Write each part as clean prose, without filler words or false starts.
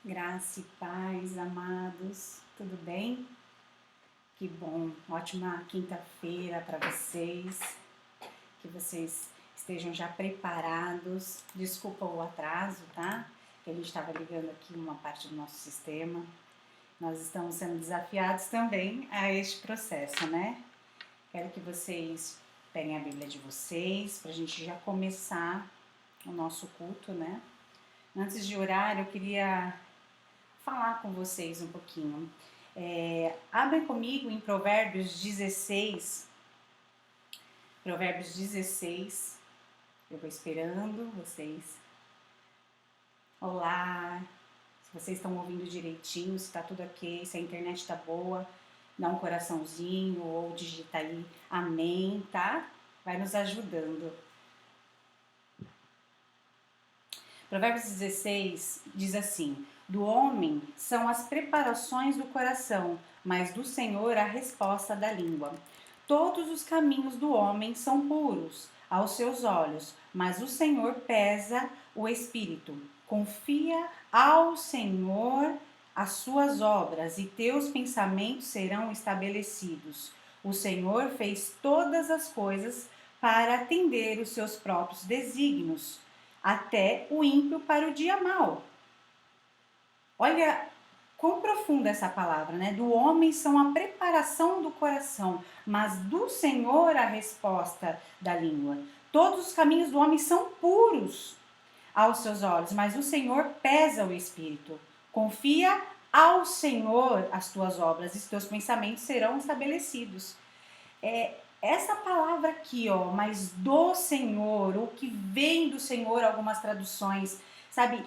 Graça e paz, amados, tudo bem? Que bom, ótima quinta-feira para vocês, que vocês estejam já preparados. Desculpa o atraso, tá? Que a gente estava ligando aqui uma parte do nosso sistema. Nós estamos sendo desafiados também a este processo, né? Quero que vocês peguem a Bíblia de vocês para a gente já começar o nosso culto, né? Antes de orar, eu queria falar com vocês um pouquinho. Abrem comigo em Provérbios 16. Provérbios 16. Eu vou esperando vocês. Olá! Se vocês estão ouvindo direitinho, se está tudo ok, se a internet está boa, dá um coraçãozinho ou digita aí amém, tá? Vai nos ajudando. Provérbios 16 diz assim: do homem são as preparações do coração, mas do Senhor a resposta da língua. Todos os caminhos do homem são puros aos seus olhos, mas o Senhor pesa o espírito. Confia ao Senhor as suas obras e teus pensamentos serão estabelecidos. O Senhor fez todas as coisas para atender os seus próprios desígnios, até o ímpio para o dia mau. Olha quão profunda essa palavra, né? Do homem são a preparação do coração, mas do Senhor a resposta da língua. Todos os caminhos do homem são puros aos seus olhos, mas o Senhor pesa o espírito. Confia ao Senhor as tuas obras e os teus pensamentos serão estabelecidos. Essa palavra aqui, ó, mas do Senhor, o que vem do Senhor, algumas traduções, sabe,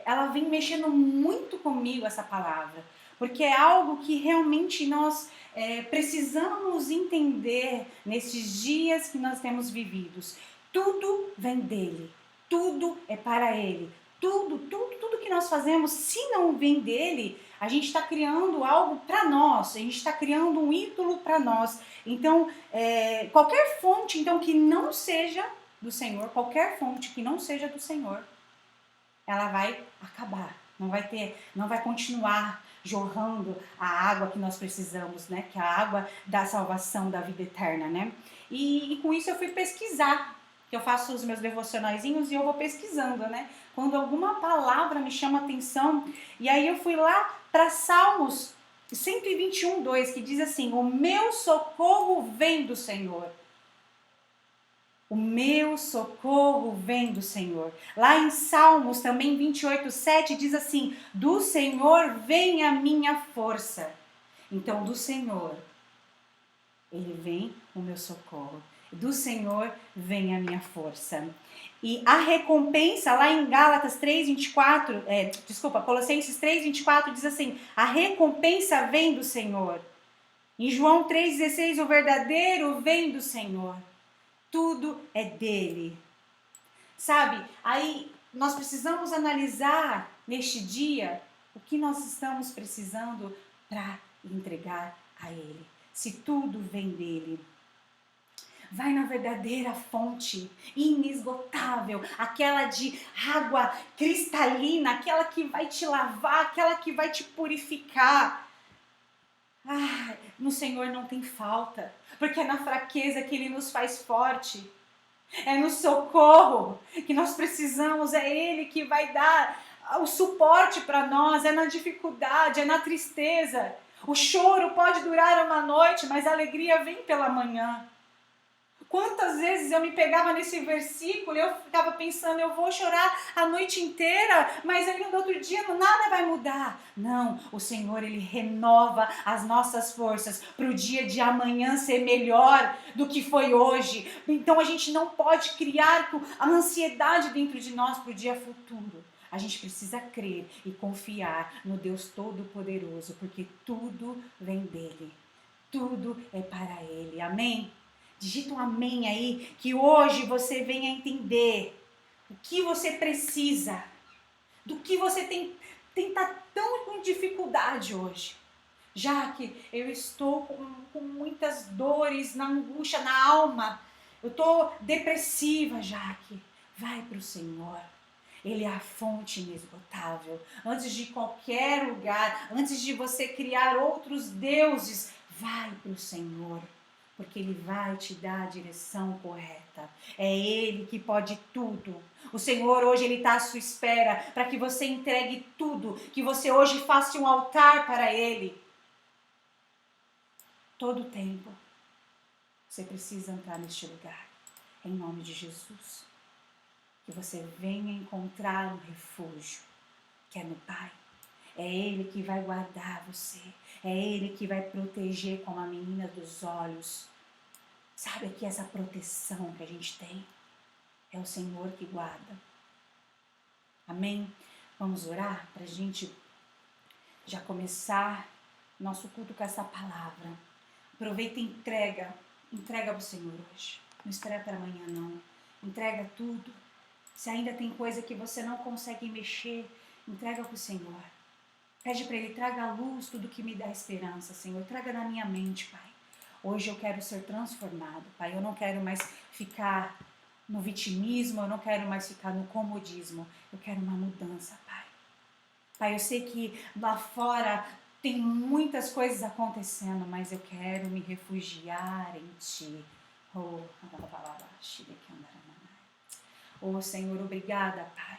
ela vem mexendo muito comigo, essa palavra, porque é algo que realmente nós precisamos entender nesses dias que nós temos vividos. Tudo vem dele, tudo é para ele, tudo que nós fazemos, se não vem dele, a gente está criando algo para nós, a gente está criando um ídolo para nós. Então, qualquer fonte então, que não seja do Senhor, qualquer fonte que não seja do Senhor, ela vai acabar, não vai continuar jorrando a água que nós precisamos, né? Que é a água da salvação, da vida eterna, né? E com isso eu fui pesquisar, que eu faço os meus devocionaizinhos e eu vou pesquisando, né? Quando alguma palavra me chama atenção, e aí eu fui lá para Salmos 121:2, que diz assim: o meu socorro vem do Senhor. O meu socorro vem do Senhor. Lá em Salmos também 28:7 diz assim: do Senhor vem a minha força. Então do Senhor, ele vem o meu socorro. Do Senhor vem a minha força. E a recompensa, lá em Gálatas 3:24, Colossenses 3:24 diz assim: a recompensa vem do Senhor. Em João 3,16, o verdadeiro vem do Senhor. Tudo é dele. Sabe, aí nós precisamos analisar neste dia o que nós estamos precisando para entregar a ele. Se tudo vem dele. Vai na verdadeira fonte, inesgotável, aquela de água cristalina, aquela que vai te lavar, aquela que vai te purificar. No Senhor não tem falta, porque é na fraqueza que Ele nos faz forte. É no socorro que nós precisamos, é Ele que vai dar o suporte para nós, é na dificuldade, é na tristeza. O choro pode durar uma noite, mas a alegria vem pela manhã. Quantas vezes eu me pegava nesse versículo e eu ficava pensando, eu vou chorar a noite inteira, mas ainda no outro dia nada vai mudar. Não, o Senhor, Ele renova as nossas forças para o dia de amanhã ser melhor do que foi hoje. Então a gente não pode criar a ansiedade dentro de nós para o dia futuro. A gente precisa crer e confiar no Deus Todo-Poderoso, porque tudo vem dEle. Tudo é para Ele. Amém? Digita um amém aí, que hoje você venha entender o que você precisa, do que você tem tá tão com dificuldade hoje. Já que eu estou com muitas dores na angústia, na alma, eu estou depressiva, Jaque, vai para o Senhor. Ele é a fonte inesgotável. Antes de qualquer lugar, antes de você criar outros deuses, vai para o Senhor. Porque Ele vai te dar a direção correta. É Ele que pode tudo. O Senhor hoje Ele está à sua espera para que você entregue tudo. Que você hoje faça um altar para Ele. Todo o tempo. Você precisa entrar neste lugar. Em nome de Jesus. Que você venha encontrar um refúgio. Que é no Pai. É Ele que vai guardar você. É Ele que vai proteger como a menina dos olhos. Sabe aqui essa proteção que a gente tem? É o Senhor que guarda. Amém? Vamos orar para a gente já começar nosso culto com essa palavra. Aproveita e entrega para o Senhor hoje. Não espera para amanhã não. Entrega tudo. Se ainda tem coisa que você não consegue mexer, entrega para o Senhor. Pede para Ele, traga à luz tudo que me dá esperança, Senhor. Traga na minha mente, Pai. Hoje eu quero ser transformado, Pai. Eu não quero mais ficar no vitimismo, eu não quero mais ficar no comodismo. Eu quero uma mudança, Pai. Pai, eu sei que lá fora tem muitas coisas acontecendo, mas eu quero me refugiar em Ti. Oh, Senhor, obrigada, Pai.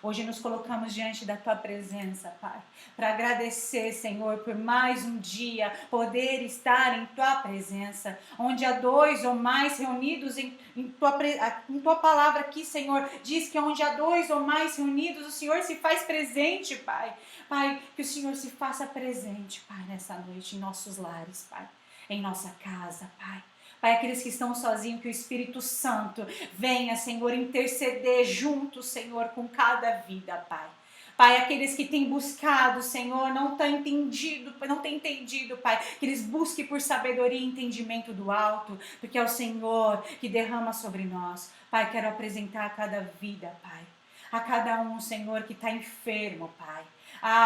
Hoje nos colocamos diante da Tua presença, Pai, para agradecer, Senhor, por mais um dia poder estar em Tua presença, onde há dois ou mais reunidos em Tua palavra aqui, Senhor, diz que onde há dois ou mais reunidos, o Senhor se faz presente, Pai. Pai, que o Senhor se faça presente, Pai, nessa noite, em nossos lares, Pai, em nossa casa, Pai. Pai, aqueles que estão sozinhos, que o Espírito Santo venha, Senhor, interceder junto, Senhor, com cada vida, Pai. Pai, aqueles que têm buscado, Senhor, não têm entendido, Pai, que eles busquem por sabedoria e entendimento do alto, porque é o Senhor que derrama sobre nós. Pai, quero apresentar a cada vida, Pai, a cada um, Senhor, que está enfermo, Pai.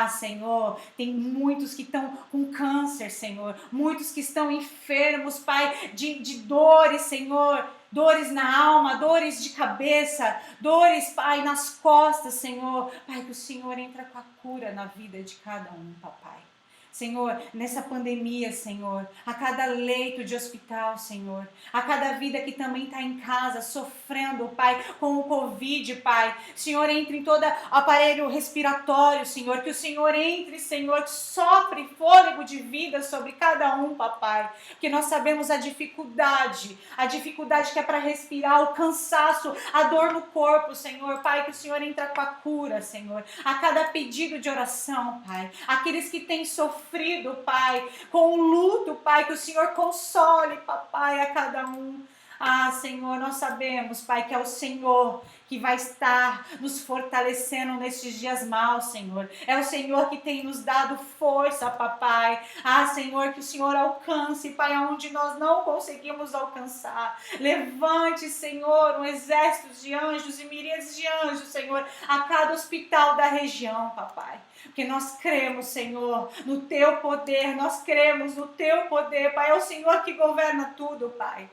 Senhor, tem muitos que estão com câncer, Senhor. Muitos que estão enfermos, Pai, de dores, Senhor. Dores na alma, dores de cabeça, dores, Pai, nas costas, Senhor. Pai, que o Senhor entra com a cura na vida de cada um, Papai. Senhor, nessa pandemia, Senhor, a cada leito de hospital, Senhor, a cada vida que também está em casa sofrendo, Pai, com o Covid, Pai. Senhor, entre em todo aparelho respiratório, Senhor, que o Senhor entre, Senhor, que sopre fôlego de vida sobre cada um, Papai, que nós sabemos a dificuldade que é para respirar, o cansaço, a dor no corpo, Senhor, Pai, que o Senhor entra com a cura, Senhor, a cada pedido de oração, Pai, aqueles que têm sofrido, Pai, com o luto, Pai, que o Senhor console, Papai, a cada um. Ah, Senhor, nós sabemos, Pai, que é o Senhor que vai estar nos fortalecendo nesses dias maus, Senhor. É o Senhor que tem nos dado força, papai. Ah, Senhor, que o Senhor alcance, Pai, aonde nós não conseguimos alcançar. Levante, Senhor, um exército de anjos e miríades de anjos, Senhor, a cada hospital da região, papai. Porque nós cremos, Senhor, no Teu poder, nós cremos no Teu poder, Pai. É o Senhor que governa tudo, Pai.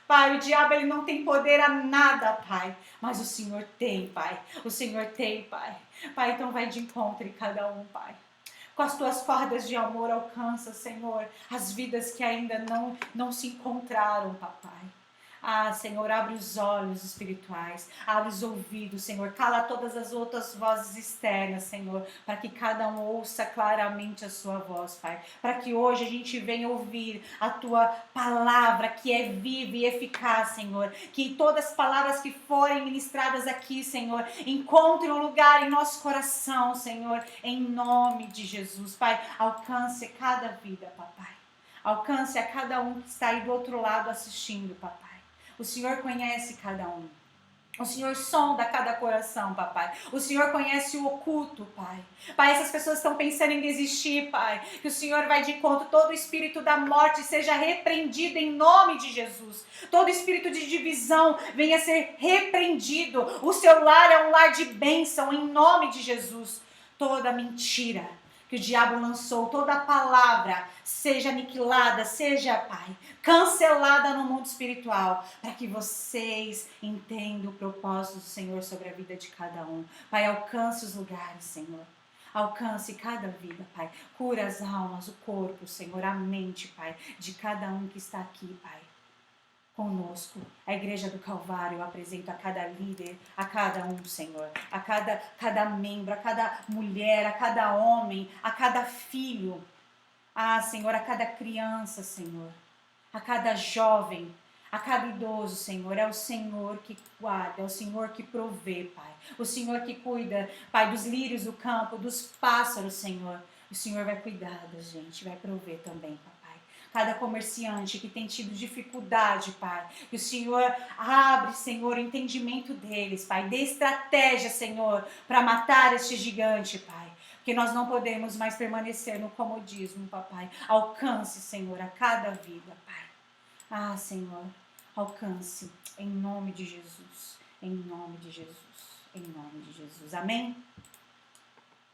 Pai, o diabo ele não tem poder a nada, Pai. Mas o Senhor tem, Pai. O Senhor tem, Pai. Pai, então vai de encontro em cada um, Pai. Com as tuas cordas de amor alcança, Senhor, as vidas que ainda não se encontraram, papai. Ah, Senhor, abre os olhos espirituais, abre os ouvidos, Senhor, cala todas as outras vozes externas, Senhor, para que cada um ouça claramente a sua voz, Pai. Para que hoje a gente venha ouvir a tua palavra, que é viva e eficaz, Senhor. Que todas as palavras que forem ministradas aqui, Senhor, encontrem um lugar em nosso coração, Senhor, em nome de Jesus, Pai. Alcance cada vida, papai. Alcance a cada um que está aí do outro lado assistindo, papai. O Senhor conhece cada um. O Senhor sonda cada coração, papai. O Senhor conhece o oculto, pai. Pai, essas pessoas estão pensando em desistir, pai. Que o Senhor vai de encontro. Todo espírito da morte seja repreendido em nome de Jesus. Todo espírito de divisão venha ser repreendido. O seu lar é um lar de bênção em nome de Jesus. Toda mentira que o diabo lançou, toda palavra seja aniquilada, seja, Pai, cancelada no mundo espiritual, para que vocês entendam o propósito do Senhor sobre a vida de cada um. Pai, alcance os lugares, Senhor. Alcance cada vida, Pai. Cura as almas, o corpo, Senhor, a mente, Pai, de cada um que está aqui, Pai. Conosco, a Igreja do Calvário, eu apresento a cada líder, a cada um, Senhor, a cada membro, a cada mulher, a cada homem, a cada filho, Senhor, a cada criança, Senhor, a cada jovem, a cada idoso, Senhor. É o Senhor que guarda, é o Senhor que provê, Pai. O Senhor que cuida, Pai, dos lírios do campo, dos pássaros, Senhor. O Senhor vai cuidar da gente, vai prover também, Pai. Cada comerciante que tem tido dificuldade, Pai, que o Senhor abre, Senhor, o entendimento deles, Pai, dê estratégia, Senhor, para matar este gigante, Pai, porque nós não podemos mais permanecer no comodismo, Papai. Alcance, Senhor, a cada vida, Pai. Senhor, alcance, em nome de Jesus, em nome de Jesus, em nome de Jesus, amém?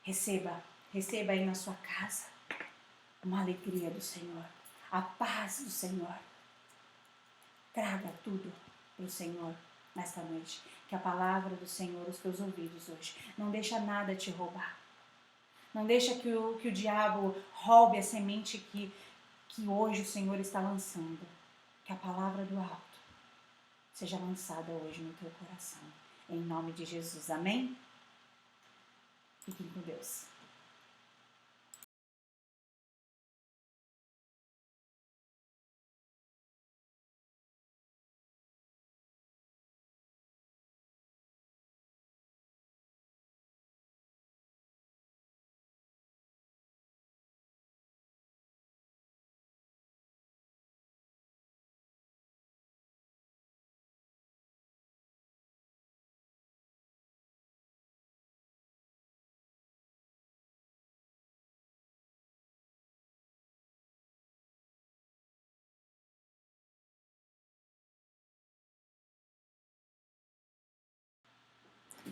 Receba aí na sua casa uma alegria do Senhor. A paz do Senhor. Traga tudo para o Senhor nesta noite. Que a palavra do Senhor, os teus ouvidos hoje, não deixa nada te roubar. Não deixa que o diabo roube a semente que hoje o Senhor está lançando. Que a palavra do alto seja lançada hoje no teu coração. Em nome de Jesus. Amém? Fiquem com Deus.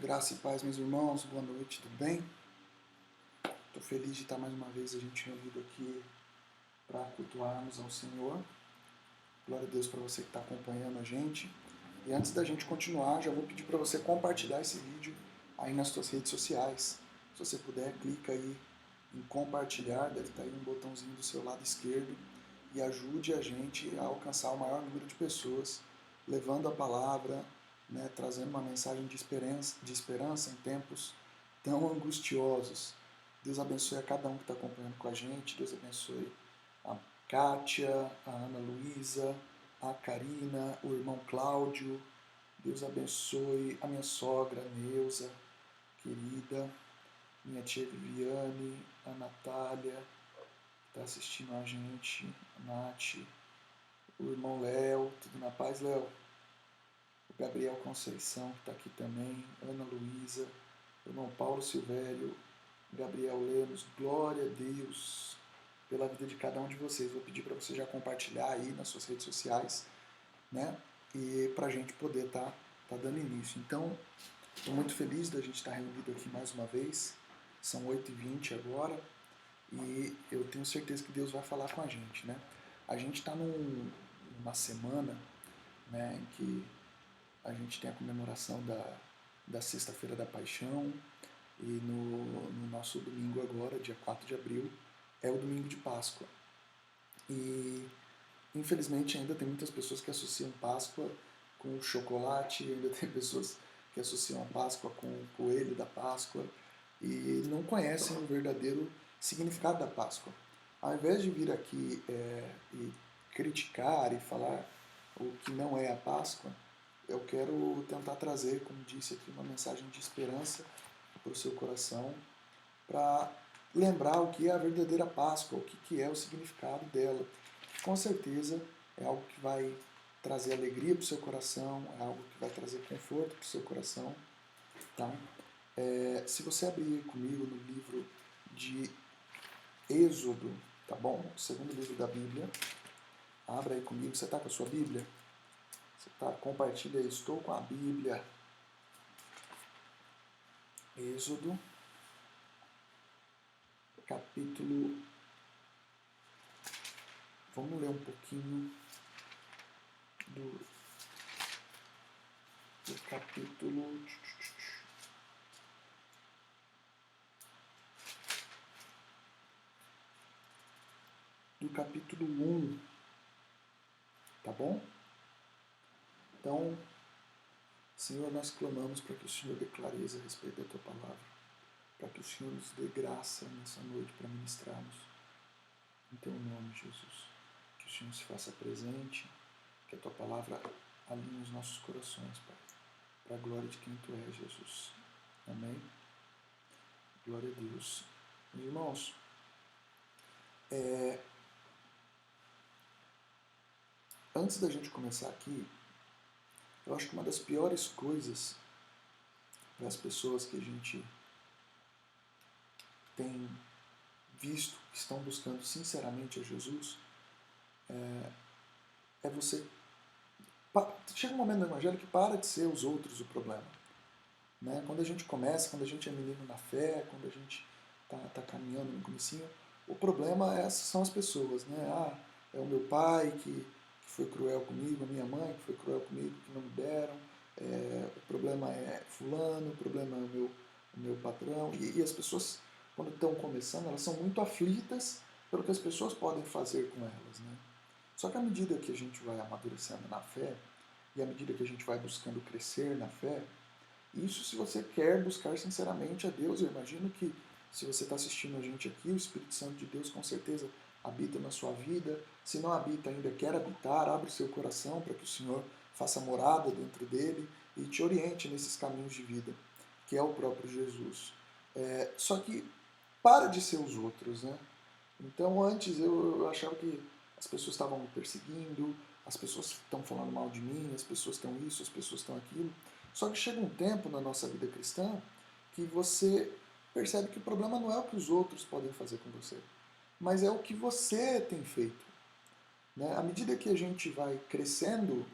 Graça e paz, meus irmãos, boa noite, tudo bem? Estou feliz de estar mais uma vez a gente reunido aqui para cultuarmos ao Senhor. Glória a Deus para você que está acompanhando a gente. E antes da gente continuar, já vou pedir para você compartilhar esse vídeo aí nas suas redes sociais. Se você puder, clica aí em compartilhar, deve estar aí um botãozinho do seu lado esquerdo, e ajude a gente a alcançar o maior número de pessoas, levando a palavra, né, trazendo uma mensagem de esperança em tempos tão angustiosos. Deus abençoe a cada um que está acompanhando com a gente. Deus abençoe a Kátia, a Ana Luísa, a Karina, o irmão Cláudio. Deus abençoe a minha sogra Neuza, querida, minha tia Viviane, a Natália, que está assistindo a gente, a Nath, o irmão Léo. Tudo na paz, Léo? Gabriel Conceição, que está aqui também, Ana Luísa, irmão Paulo Silvério, Gabriel Lemos, glória a Deus pela vida de cada um de vocês. Vou pedir para você já compartilhar aí nas suas redes sociais, né? E para a gente poder estar dando início. Então, estou muito feliz da gente estar reunido aqui mais uma vez. São 8h20 agora e eu tenho certeza que Deus vai falar com a gente, né? A gente está numa semana, né, em que a gente tem a comemoração da Sexta-feira da Paixão e no nosso domingo agora, dia 4 de abril, é o domingo de Páscoa. E infelizmente ainda tem muitas pessoas que associam Páscoa com chocolate, ainda tem pessoas que associam a Páscoa com o coelho da Páscoa e não conhecem o verdadeiro significado da Páscoa. Ao invés de vir aqui e criticar e falar o que não é a Páscoa, eu quero tentar trazer, como disse aqui, uma mensagem de esperança para o seu coração, para lembrar o que é a verdadeira Páscoa, o que é o significado dela. Com certeza é algo que vai trazer alegria para o seu coração, é algo que vai trazer conforto para o seu coração. Tá? Se você abrir comigo no livro de Êxodo, tá bom? O segundo livro da Bíblia. Abra aí comigo. Você está com a sua Bíblia? Você tá? Compartilha aí. Estou com a Bíblia. Êxodo, capítulo... Vamos ler um pouquinho do capítulo... do capítulo 1, tá bom? Então, Senhor, nós clamamos para que o Senhor dê clareza a respeito da Tua palavra, para que o Senhor nos dê graça nessa noite para ministrarmos em Teu nome, Jesus. Que o Senhor se faça presente, que a Tua palavra alinhe os nossos corações, Pai, para a glória de quem Tu és, Jesus. Amém? Glória a Deus. Meus irmãos, antes da gente começar aqui, eu acho que uma das piores coisas para as pessoas que a gente tem visto que estão buscando sinceramente a Jesus é você... Chega um momento no Evangelho que para de ser os outros o problema. Né? Quando a gente começa, quando a gente é menino na fé, quando a gente está caminhando no comecinho, o problema são as pessoas. Né? É o meu pai que foi cruel comigo, a minha mãe que foi cruel comigo, que não me deram, o problema é fulano, o problema é o meu patrão. E as pessoas, quando estão começando, elas são muito aflitas pelo que as pessoas podem fazer com elas. Né? Só que à medida que a gente vai amadurecendo na fé, e à medida que a gente vai buscando crescer na fé, isso se você quer buscar sinceramente a Deus, eu imagino que se você está assistindo a gente aqui, o Espírito Santo de Deus com certeza habita na sua vida. Se não habita ainda, quer habitar, abre o seu coração para que o Senhor faça morada dentro dele e te oriente nesses caminhos de vida, que é o próprio Jesus. Só que para de ser os outros, né? Então antes eu achava que as pessoas estavam me perseguindo, as pessoas estão falando mal de mim, as pessoas estão isso, as pessoas estão aquilo. Só que chega um tempo na nossa vida cristã que você percebe que o problema não é o que os outros podem fazer com você, mas é o que você tem feito. Né? À medida que a gente vai crescendo,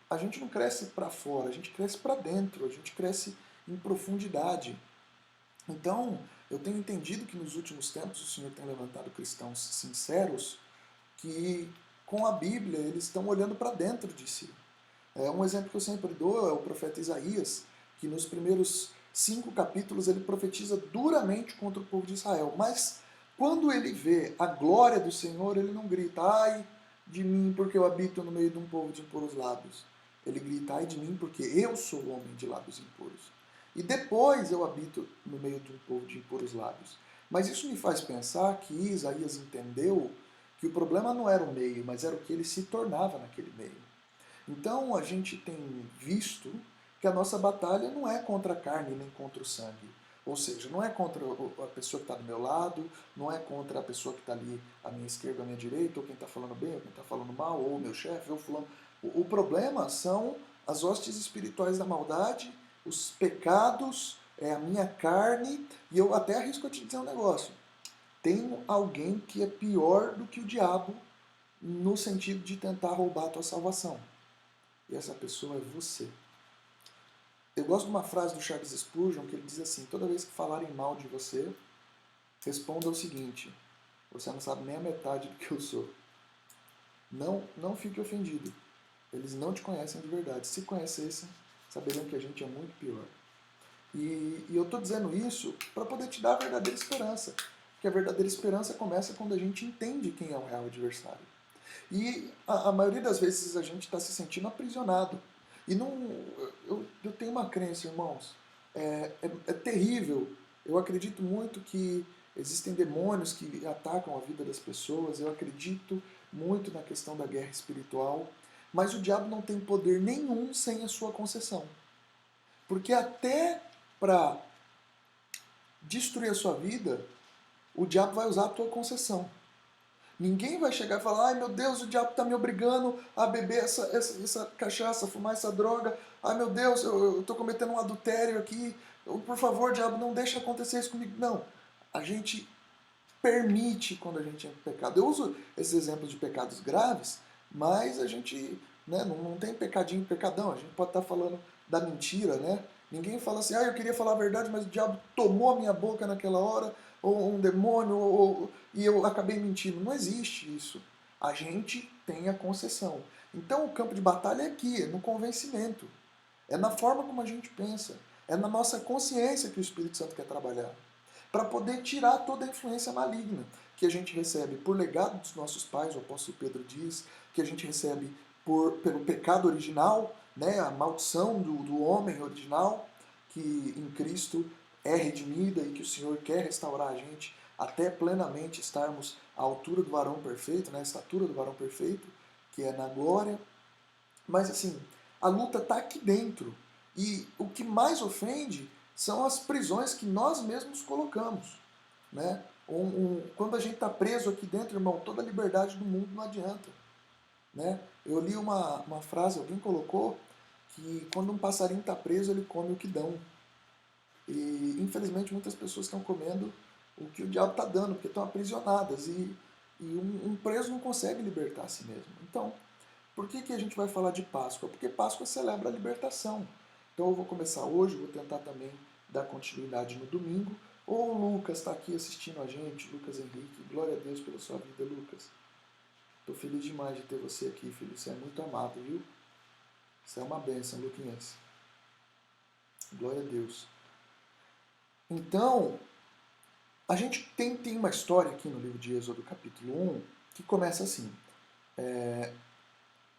a gente não cresce para fora, a gente cresce para dentro, a gente cresce em profundidade. Então, eu tenho entendido que nos últimos tempos o Senhor tem levantado cristãos sinceros que, com a Bíblia, eles estão olhando para dentro de si. Um exemplo que eu sempre dou é o profeta Isaías, que nos primeiros 5 capítulos ele profetiza duramente contra o povo de Israel. Mas quando ele vê a glória do Senhor, ele não grita, ai de mim porque eu habito no meio de um povo de impuros lábios. Ele grita, ai de mim porque eu sou o homem de lábios impuros. E depois eu habito no meio de um povo de impuros lábios. Mas isso me faz pensar que Isaías entendeu que o problema não era o meio, mas era o que ele se tornava naquele meio. Então a gente tem visto que a nossa batalha não é contra a carne nem contra o sangue. Ou seja, não é contra a pessoa que está do meu lado, não é contra a pessoa que está ali à minha esquerda, à minha direita, ou quem está falando bem, ou quem está falando mal, ou o meu chefe, ou fulano. O problema são as hostes espirituais da maldade, os pecados, a minha carne, e eu até arrisco a te dizer um negócio. Tem alguém que é pior do que o diabo no sentido de tentar roubar a tua salvação. E essa pessoa é você. Eu gosto de uma frase do Charles Spurgeon que ele diz assim: toda vez que falarem mal de você, responda o seguinte: você não sabe nem a metade do que eu sou. Não fique ofendido. Eles não te conhecem de verdade. Se conhecessem, saberiam que a gente é muito pior. E eu estou dizendo isso para poder te dar a verdadeira esperança. Porque a verdadeira esperança começa quando a gente entende quem é o real adversário. E a maioria das vezes a gente está se sentindo aprisionado. E não, eu tenho uma crença, irmãos, é terrível. Eu acredito muito que existem demônios que atacam a vida das pessoas. Eu acredito muito na questão da guerra espiritual. Mas o diabo não tem poder nenhum sem a sua concessão. Porque até para destruir a sua vida, o diabo vai usar a tua concessão. Ninguém vai chegar e falar: ai meu Deus, o diabo está me obrigando a beber essa cachaça, fumar essa droga. Ai meu Deus, eu estou cometendo um adultério aqui. Por favor, diabo, não deixa acontecer isso comigo. Não. A gente permite quando a gente é pecado. Eu uso esses exemplos de pecados graves, mas a gente, né, não tem pecadinho e pecadão. A gente pode estar falando da mentira, né? Ninguém fala assim: eu queria falar a verdade, mas o diabo tomou a minha boca naquela hora, ou um demônio, e eu acabei mentindo. Não existe isso. A gente tem a concessão. Então o campo de batalha é aqui, é no convencimento. É na forma como a gente pensa. É na nossa consciência que o Espírito Santo quer trabalhar. Para poder tirar toda a influência maligna que a gente recebe por legado dos nossos pais, o apóstolo Pedro diz, que a gente recebe pelo pecado original, né, a maldição do homem original, que em Cristo é redimida e que o Senhor quer restaurar a gente até plenamente estarmos à altura do varão perfeito, né, a estatura do varão perfeito, que é na glória. Mas assim, a luta está aqui dentro. E o que mais ofende são as prisões que nós mesmos colocamos. Né? Quando a gente está preso aqui dentro, irmão, toda a liberdade do mundo não adianta. Né? Eu li uma frase, alguém colocou, que quando um passarinho está preso, ele come o que dão. E infelizmente muitas pessoas estão comendo o que o diabo está dando, porque estão aprisionadas. E um preso não consegue libertar a si mesmo. Então, por que a gente vai falar de Páscoa? Porque Páscoa celebra a libertação. Então eu vou começar hoje, vou tentar também dar continuidade no domingo. O Lucas está aqui assistindo a gente, Lucas Henrique. Glória a Deus pela sua vida, Lucas. Estou feliz demais de ter você aqui, filho. Você é muito amado, viu? Você é uma bênção, Luquinhas. Glória a Deus. Então, a gente tem uma história aqui no livro de Êxodo, capítulo 1, que começa assim.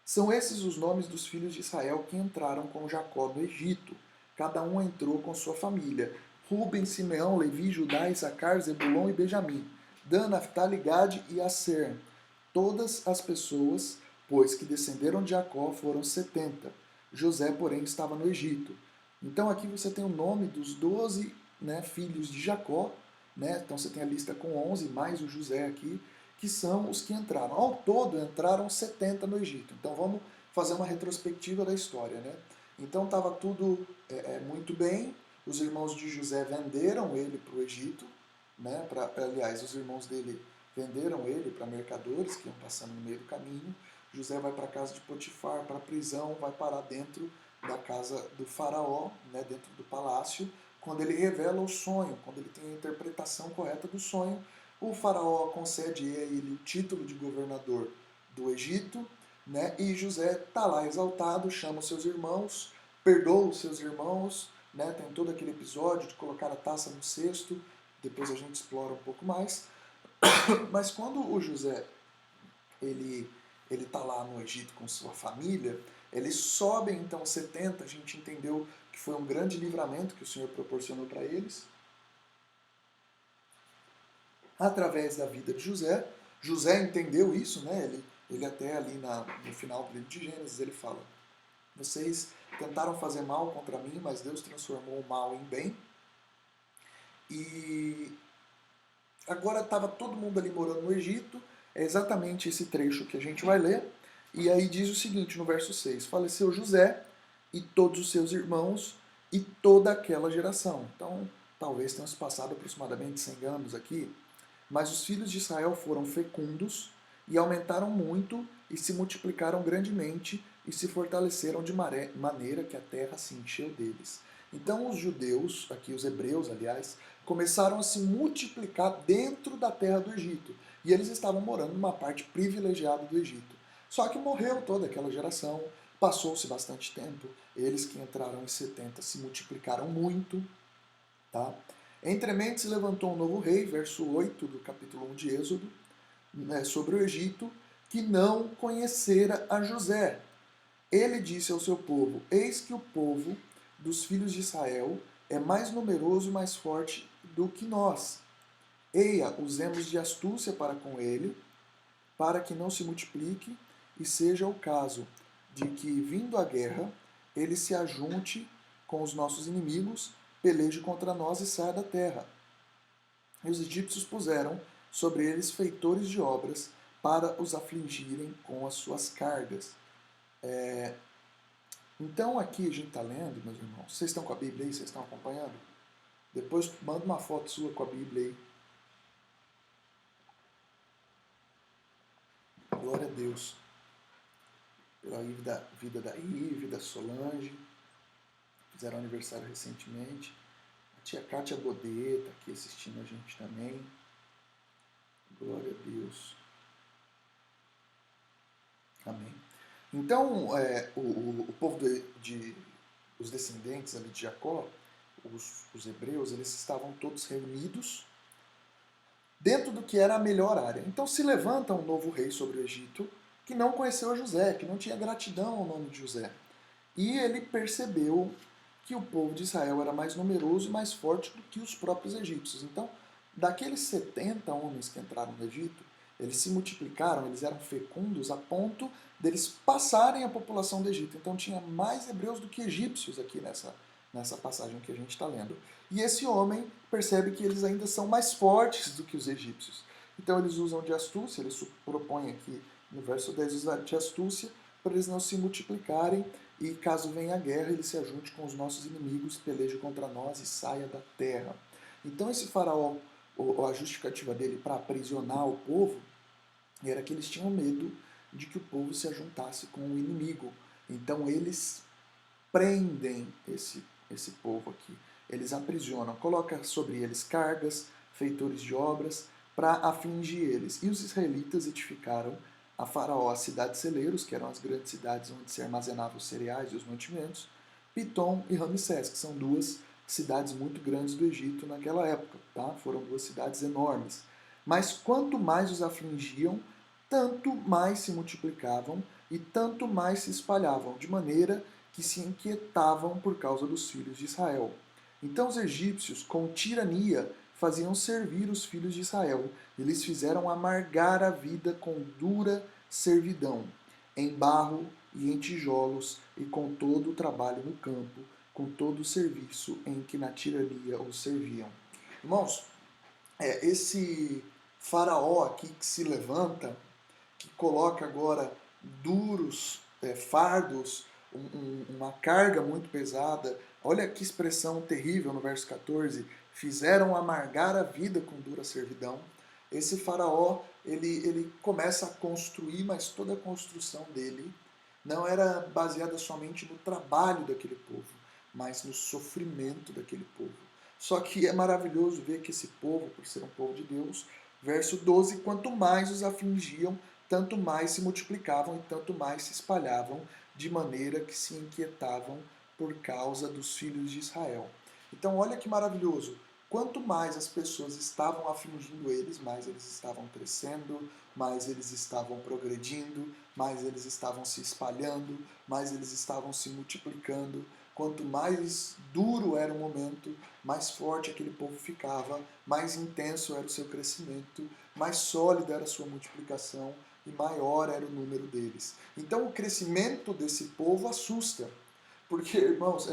São esses os nomes dos filhos de Israel que entraram com Jacó no Egito. Cada um entrou com sua família. Ruben, Simeão, Levi, Judá, Issacar, Zebulon e Benjamim. Dan, Naftali, Gade e Aser. Todas as pessoas, pois, que descenderam de Jacó foram 70. José, porém, estava no Egito. Então aqui você tem o nome dos 12, né, filhos de Jacó. Né? Então você tem a lista com 11, mais o José aqui, que são os que entraram. Ao todo, entraram 70 no Egito. Então vamos fazer uma retrospectiva da história. Né? Então estava tudo muito bem. Os irmãos de José venderam ele para o Egito. Né? Aliás, os irmãos dele venderam ele para mercadores que iam passando no meio do caminho. José vai para a casa de Potifar, para a prisão, vai parar dentro da casa do faraó, né? Dentro do palácio. Quando ele revela o sonho, quando ele tem a interpretação correta do sonho, o faraó concede a ele o título de governador do Egito, né? E José está lá exaltado, chama os seus irmãos, perdoa os seus irmãos, né? Tem todo aquele episódio de colocar a taça no cesto, depois a gente explora um pouco mais. Mas quando o José ele está lá no Egito com sua família, eles sobem então 70, a gente entendeu que foi um grande livramento que o Senhor proporcionou para eles, através da vida de José. José entendeu isso, né? Ele até ali no final do livro de Gênesis, ele fala: vocês tentaram fazer mal contra mim, mas Deus transformou o mal em bem. E agora estava todo mundo ali morando no Egito, é exatamente esse trecho que a gente vai ler. E aí diz o seguinte no verso 6: faleceu José, e todos os seus irmãos e toda aquela geração. Então, talvez tenham se passado aproximadamente 100 anos aqui, mas os filhos de Israel foram fecundos e aumentaram muito e se multiplicaram grandemente e se fortaleceram de maneira que a terra se encheu deles. Então os judeus, aqui os hebreus, aliás, começaram a se multiplicar dentro da terra do Egito. E eles estavam morando numa parte privilegiada do Egito. Só que morreu toda aquela geração, passou-se bastante tempo, eles que entraram em 70 se multiplicaram muito, tá? Entremente se levantou um novo rei, verso 8 do capítulo 1 de Êxodo, sobre o Egito, que não conhecera a José. Ele disse ao seu povo: Eis que o povo dos filhos de Israel é mais numeroso e mais forte do que nós. Eia, usemos de astúcia para com ele, para que não se multiplique, e seja o caso de que, vindo a guerra, ele se ajunte com os nossos inimigos, peleje contra nós e saia da terra. E os egípcios puseram sobre eles feitores de obras para os afligirem com as suas cargas. Então aqui a gente está lendo, meus irmãos, vocês estão com a Bíblia aí? Vocês estão acompanhando? Depois manda uma foto sua com a Bíblia aí. Glória a Deus pela vida da Ive, da Solange, fizeram aniversário recentemente. A tia Kátia Godet está aqui assistindo a gente também. Glória a Deus. Amém. Então, o povo os descendentes ali de Jacó, os hebreus, eles estavam todos reunidos dentro do que era a melhor área. Então se levanta um novo rei sobre o Egito que não conheceu a José, que não tinha gratidão ao nome de José. E ele percebeu que o povo de Israel era mais numeroso e mais forte do que os próprios egípcios. Então, daqueles 70 homens que entraram no Egito, eles se multiplicaram, eles eram fecundos a ponto deles passarem a população do Egito. Então tinha mais hebreus do que egípcios aqui nessa passagem que a gente está lendo. E esse homem percebe que eles ainda são mais fortes do que os egípcios. Então eles usam de astúcia, eles propõem aqui no verso 10 usar de astúcia para eles não se multiplicarem e caso venha a guerra ele se ajunte com os nossos inimigos, peleje contra nós e saia da terra. Então esse faraó, a justificativa dele para aprisionar o povo era que eles tinham medo de que o povo se ajuntasse com o inimigo. Então eles prendem esse povo aqui. Eles aprisionam, colocam sobre eles cargas, feitores de obras, para afligir eles. E os israelitas edificaram a Faraó as cidades celeiros, que eram as grandes cidades onde se armazenavam os cereais e os mantimentos, Pitom e Ramsés, que são duas cidades muito grandes do Egito naquela época. Tá? Foram duas cidades enormes. Mas quanto mais os afligiam, tanto mais se multiplicavam e tanto mais se espalhavam, de maneira que se inquietavam por causa dos filhos de Israel. Então os egípcios, com tirania, faziam servir os filhos de Israel, e lhes fizeram amargar a vida com dura servidão, em barro e em tijolos, e com todo o trabalho no campo, com todo o serviço em que na tirania os serviam. Irmãos, esse faraó aqui que se levanta, que coloca agora duros fardos, uma carga muito pesada. Olha que expressão terrível no verso 14. Fizeram amargar a vida com dura servidão. Esse faraó, ele começa a construir, mas toda a construção dele não era baseada somente no trabalho daquele povo, mas no sofrimento daquele povo. Só que é maravilhoso ver que esse povo, por ser um povo de Deus, verso 12, quanto mais os afligiam, tanto mais se multiplicavam e tanto mais se espalhavam, de maneira que se inquietavam por causa dos filhos de Israel. Então olha que maravilhoso. Quanto mais as pessoas estavam afligindo eles, mais eles estavam crescendo, mais eles estavam progredindo, mais eles estavam se espalhando, mais eles estavam se multiplicando. Quanto mais duro era o momento, mais forte aquele povo ficava, mais intenso era o seu crescimento, mais sólida era a sua multiplicação e maior era o número deles. Então o crescimento desse povo assusta, Porque, irmãos,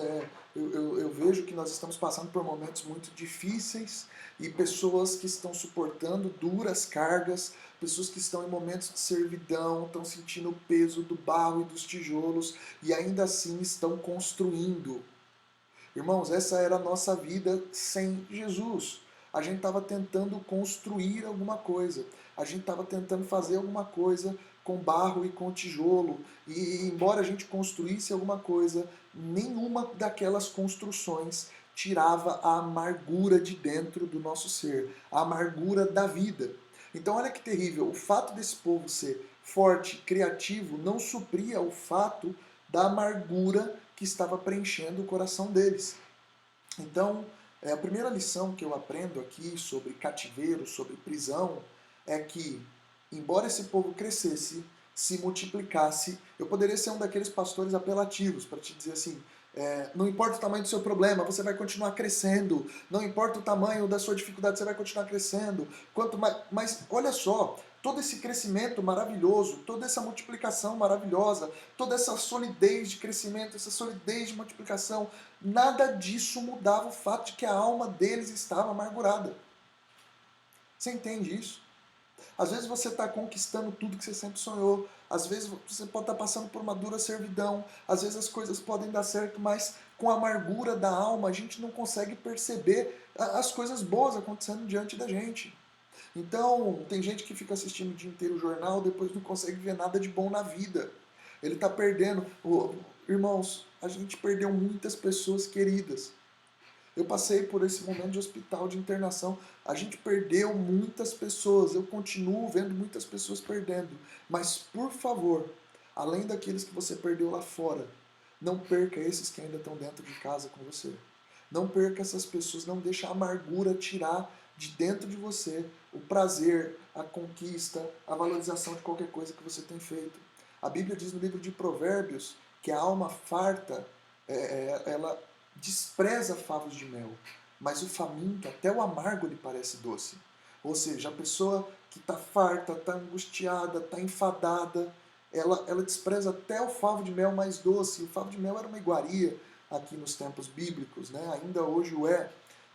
eu vejo que nós estamos passando por momentos muito difíceis e pessoas que estão suportando duras cargas, pessoas que estão em momentos de servidão, estão sentindo o peso do barro e dos tijolos e ainda assim estão construindo. Irmãos, essa era a nossa vida sem Jesus. A gente estava tentando construir alguma coisa, a gente estava tentando fazer alguma coisa com barro e com tijolo, e embora a gente construísse alguma coisa, nenhuma daquelas construções tirava a amargura de dentro do nosso ser, a amargura da vida. Então, olha que terrível, o fato desse povo ser forte, criativo, não supria o fato da amargura que estava preenchendo o coração deles. Então, a primeira lição que eu aprendo aqui sobre cativeiro, sobre prisão, é que, embora esse povo crescesse, se multiplicasse, eu poderia ser um daqueles pastores apelativos para te dizer assim: não importa o tamanho do seu problema, você vai continuar crescendo. Não importa o tamanho da sua dificuldade, você vai continuar crescendo. Quanto mais, mas olha só, todo esse crescimento maravilhoso, toda essa multiplicação maravilhosa, toda essa solidez de crescimento, essa solidez de multiplicação, nada disso mudava o fato de que a alma deles estava amargurada. Você entende isso? Às vezes você está conquistando tudo que você sempre sonhou. Às vezes você pode estar passando por uma dura servidão. Às vezes as coisas podem dar certo, mas com a amargura da alma a gente não consegue perceber as coisas boas acontecendo diante da gente. Então, tem gente que fica assistindo o dia inteiro o jornal, depois não consegue ver nada de bom na vida. Ele está perdendo. Irmãos, a gente perdeu muitas pessoas queridas. Eu passei por esse momento de hospital, de internação. A gente perdeu muitas pessoas. Eu continuo vendo muitas pessoas perdendo. Mas, por favor, além daqueles que você perdeu lá fora, não perca esses que ainda estão dentro de casa com você. Não perca essas pessoas. Não deixe a amargura tirar de dentro de você o prazer, a conquista, a valorização de qualquer coisa que você tem feito. A Bíblia diz no livro de Provérbios que a alma farta, ela despreza favos de mel, mas o faminto, até o amargo lhe parece doce. Ou seja, a pessoa que está farta, está angustiada, está enfadada, ela despreza até o favo de mel mais doce. O favo de mel era uma iguaria aqui nos tempos bíblicos, né? Ainda hoje o é,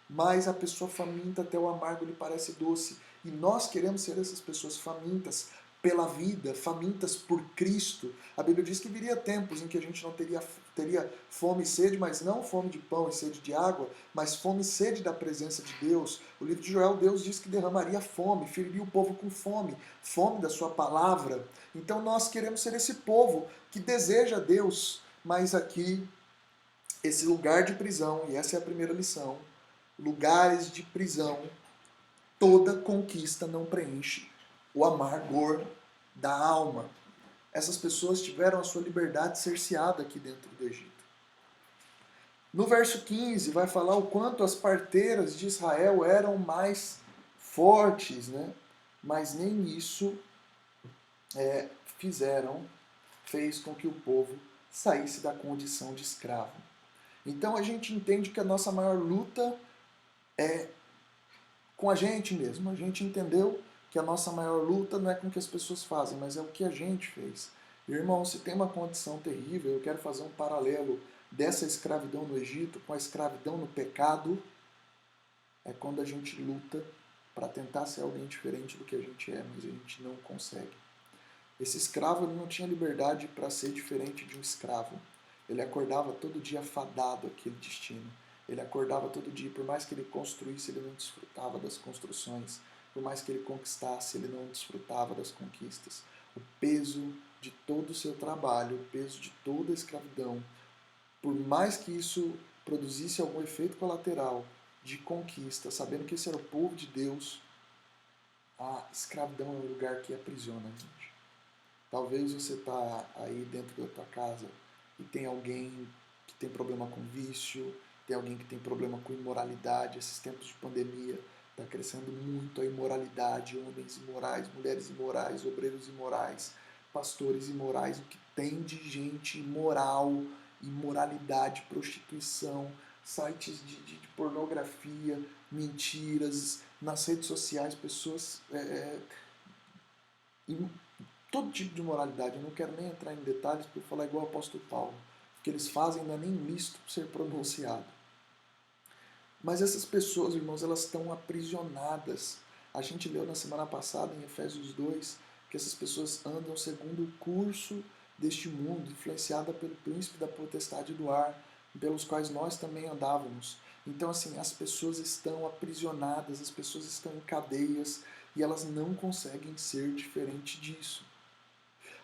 mas a pessoa faminta até o amargo lhe parece doce. E nós queremos ser essas pessoas famintas pela vida, famintas por Cristo. A Bíblia diz que viria tempos em que a gente não teria fome e sede, mas não fome de pão e sede de água, mas fome e sede da presença de Deus. O livro de Joel, Deus diz que derramaria fome, feriria o povo com fome, fome da sua palavra. Então nós queremos ser esse povo que deseja Deus, mas aqui, esse lugar de prisão, e essa é a primeira lição, lugares de prisão, toda conquista não preenche o amargor da alma. Essas pessoas tiveram a sua liberdade cerceada aqui dentro do Egito. No verso 15 vai falar o quanto as parteiras de Israel eram mais fortes, né? Mas nem isso fez com que o povo saísse da condição de escravo. Então a gente entende que a nossa maior luta é com a gente mesmo. A gente entendeu que a nossa maior luta não é com o que as pessoas fazem, mas é o que a gente fez. Irmão, se tem uma condição terrível, eu quero fazer um paralelo dessa escravidão no Egito com a escravidão no pecado, é quando a gente luta para tentar ser alguém diferente do que a gente é, mas a gente não consegue. Esse escravo ele não tinha liberdade para ser diferente de um escravo. Ele acordava todo dia fadado àquele destino. Ele acordava todo dia, por mais que ele construísse, ele não desfrutava das construções. Por mais que ele conquistasse, ele não desfrutava das conquistas. O peso de todo o seu trabalho, o peso de toda a escravidão, por mais que isso produzisse algum efeito colateral de conquista, sabendo que esse era o povo de Deus, a escravidão é um lugar que aprisiona a gente. Talvez você está aí dentro da tua casa e tem alguém que tem problema com vício, tem alguém que tem problema com imoralidade. Esses tempos de pandemia está crescendo muito a imoralidade, homens imorais, mulheres imorais, obreiros imorais, pastores imorais, o que tem de gente imoral, imoralidade, prostituição, sites de pornografia, mentiras, nas redes sociais, pessoas... todo tipo de moralidade. Eu não quero nem entrar em detalhes para falar igual o apóstolo Paulo. que eles fazem não é nem lícito ser pronunciado. Mas essas pessoas, irmãos, elas estão aprisionadas. A gente leu na semana passada, em Efésios 2, que essas pessoas andam segundo o curso deste mundo, influenciada pelo príncipe da potestade do ar, pelos quais nós também andávamos. Então, assim, as pessoas estão aprisionadas, as pessoas estão em cadeias e elas não conseguem ser diferente disso.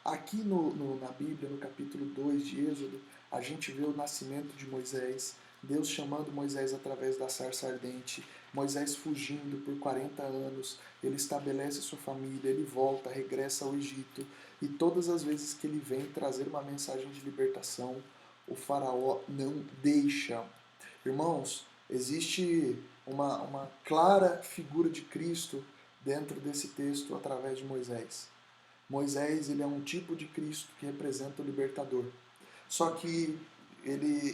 Aqui na Bíblia, no capítulo 2 de Êxodo, a gente vê o nascimento de Moisés, Deus chamando Moisés através da sarça ardente, Moisés fugindo por 40 anos, ele estabelece sua família, ele volta, regressa ao Egito, e todas as vezes que ele vem trazer uma mensagem de libertação, o faraó não deixa. Irmãos, existe uma clara figura de Cristo dentro desse texto através de Moisés. Moisés, ele é um tipo de Cristo que representa o libertador. Só que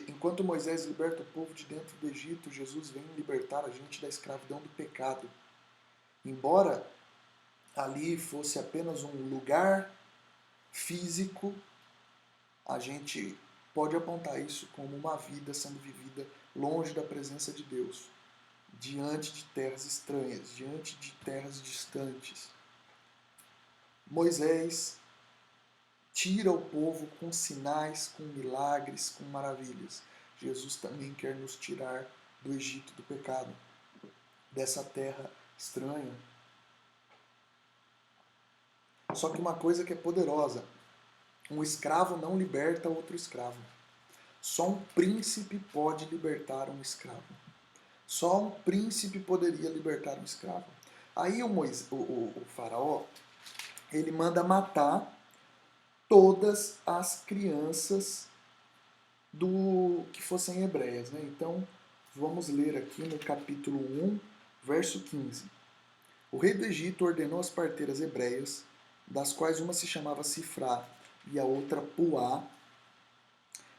enquanto Moisés liberta o povo de dentro do Egito, Jesus vem libertar a gente da escravidão do pecado. Embora ali fosse apenas um lugar físico, a gente pode apontar isso como uma vida sendo vivida longe da presença de Deus, diante de terras estranhas, diante de terras distantes. Moisés tira o povo com sinais, com milagres, com maravilhas. Jesus também quer nos tirar do Egito do pecado, dessa terra estranha. Só que uma coisa que é poderosa, um escravo não liberta outro escravo. Só um príncipe pode libertar um escravo. Só um príncipe poderia libertar um escravo. Aí o faraó, ele manda matar todas as crianças que fossem hebreias. Né? Então, vamos ler aqui no capítulo 1, verso 15. O rei do Egito ordenou as parteiras hebreias, das quais uma se chamava Sifrá e a outra Puá,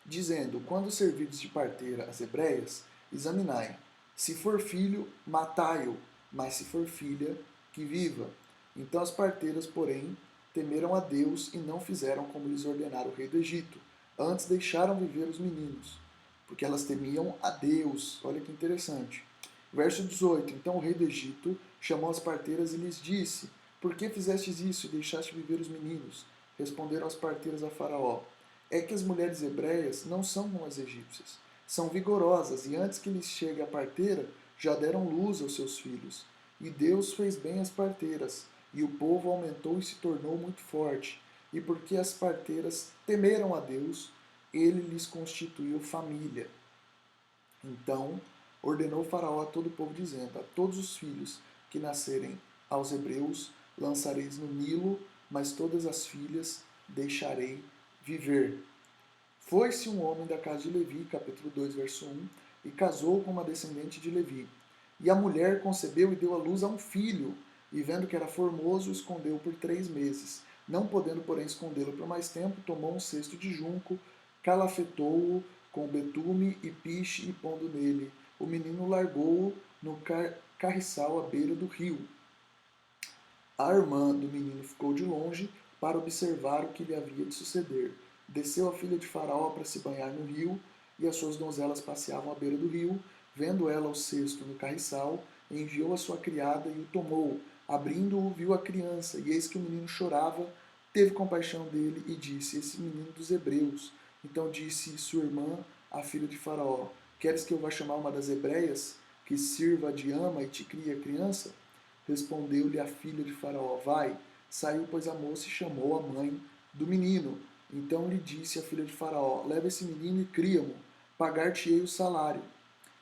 dizendo: quando servides de parteira as hebreias, examinai. Se for filho, matai-o, mas se for filha, que viva. Então as parteiras, porém, temeram a Deus e não fizeram como lhes ordenara o rei do Egito. Antes deixaram viver os meninos, porque elas temiam a Deus. Olha que interessante. Verso 18. Então o rei do Egito chamou as parteiras e lhes disse: por que fizestes isso e deixaste viver os meninos? Responderam as parteiras a Faraó: é que as mulheres hebreias não são como as egípcias. São vigorosas e antes que lhes chegue a parteira, já deram luz aos seus filhos. E Deus fez bem às parteiras, e o povo aumentou e se tornou muito forte. E porque as parteiras temeram a Deus, ele lhes constituiu família. Então ordenou Faraó a todo o povo, dizendo: a todos os filhos que nascerem aos hebreus lançareis no Nilo, mas todas as filhas deixarei viver. Foi-se um homem da casa de Levi, capítulo 2, verso 1, e casou com uma descendente de Levi. E a mulher concebeu e deu à luz a um filho, e vendo que era formoso, escondeu-o por 3 meses. Não podendo, porém, escondê-lo por mais tempo, tomou um cesto de junco, calafetou-o com betume e piche e pondo nele. O menino largou-o no carriçal à beira do rio. A irmã do menino ficou de longe para observar o que lhe havia de suceder. Desceu a filha de Faraó para se banhar no rio, e as suas donzelas passeavam à beira do rio. Vendo ela o cesto no carriçal, enviou a sua criada e o tomou. Abrindo-o, viu a criança, e eis que o menino chorava. Teve compaixão dele e disse: esse menino dos hebreus. Então disse sua irmã, a filha de Faraó: queres que eu vá chamar uma das hebreias, que sirva de ama e te crie a criança? Respondeu-lhe a filha de Faraó: vai. Saiu, pois, a moça e chamou a mãe do menino. Então lhe disse a filha de Faraó: leva esse menino e cria-mo, pagar-te-ei o salário.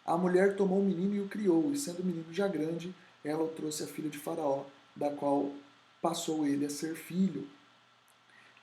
A mulher tomou o menino e o criou, e sendo o menino já grande, ela o trouxe à filha de Faraó, da qual passou ele a ser filho.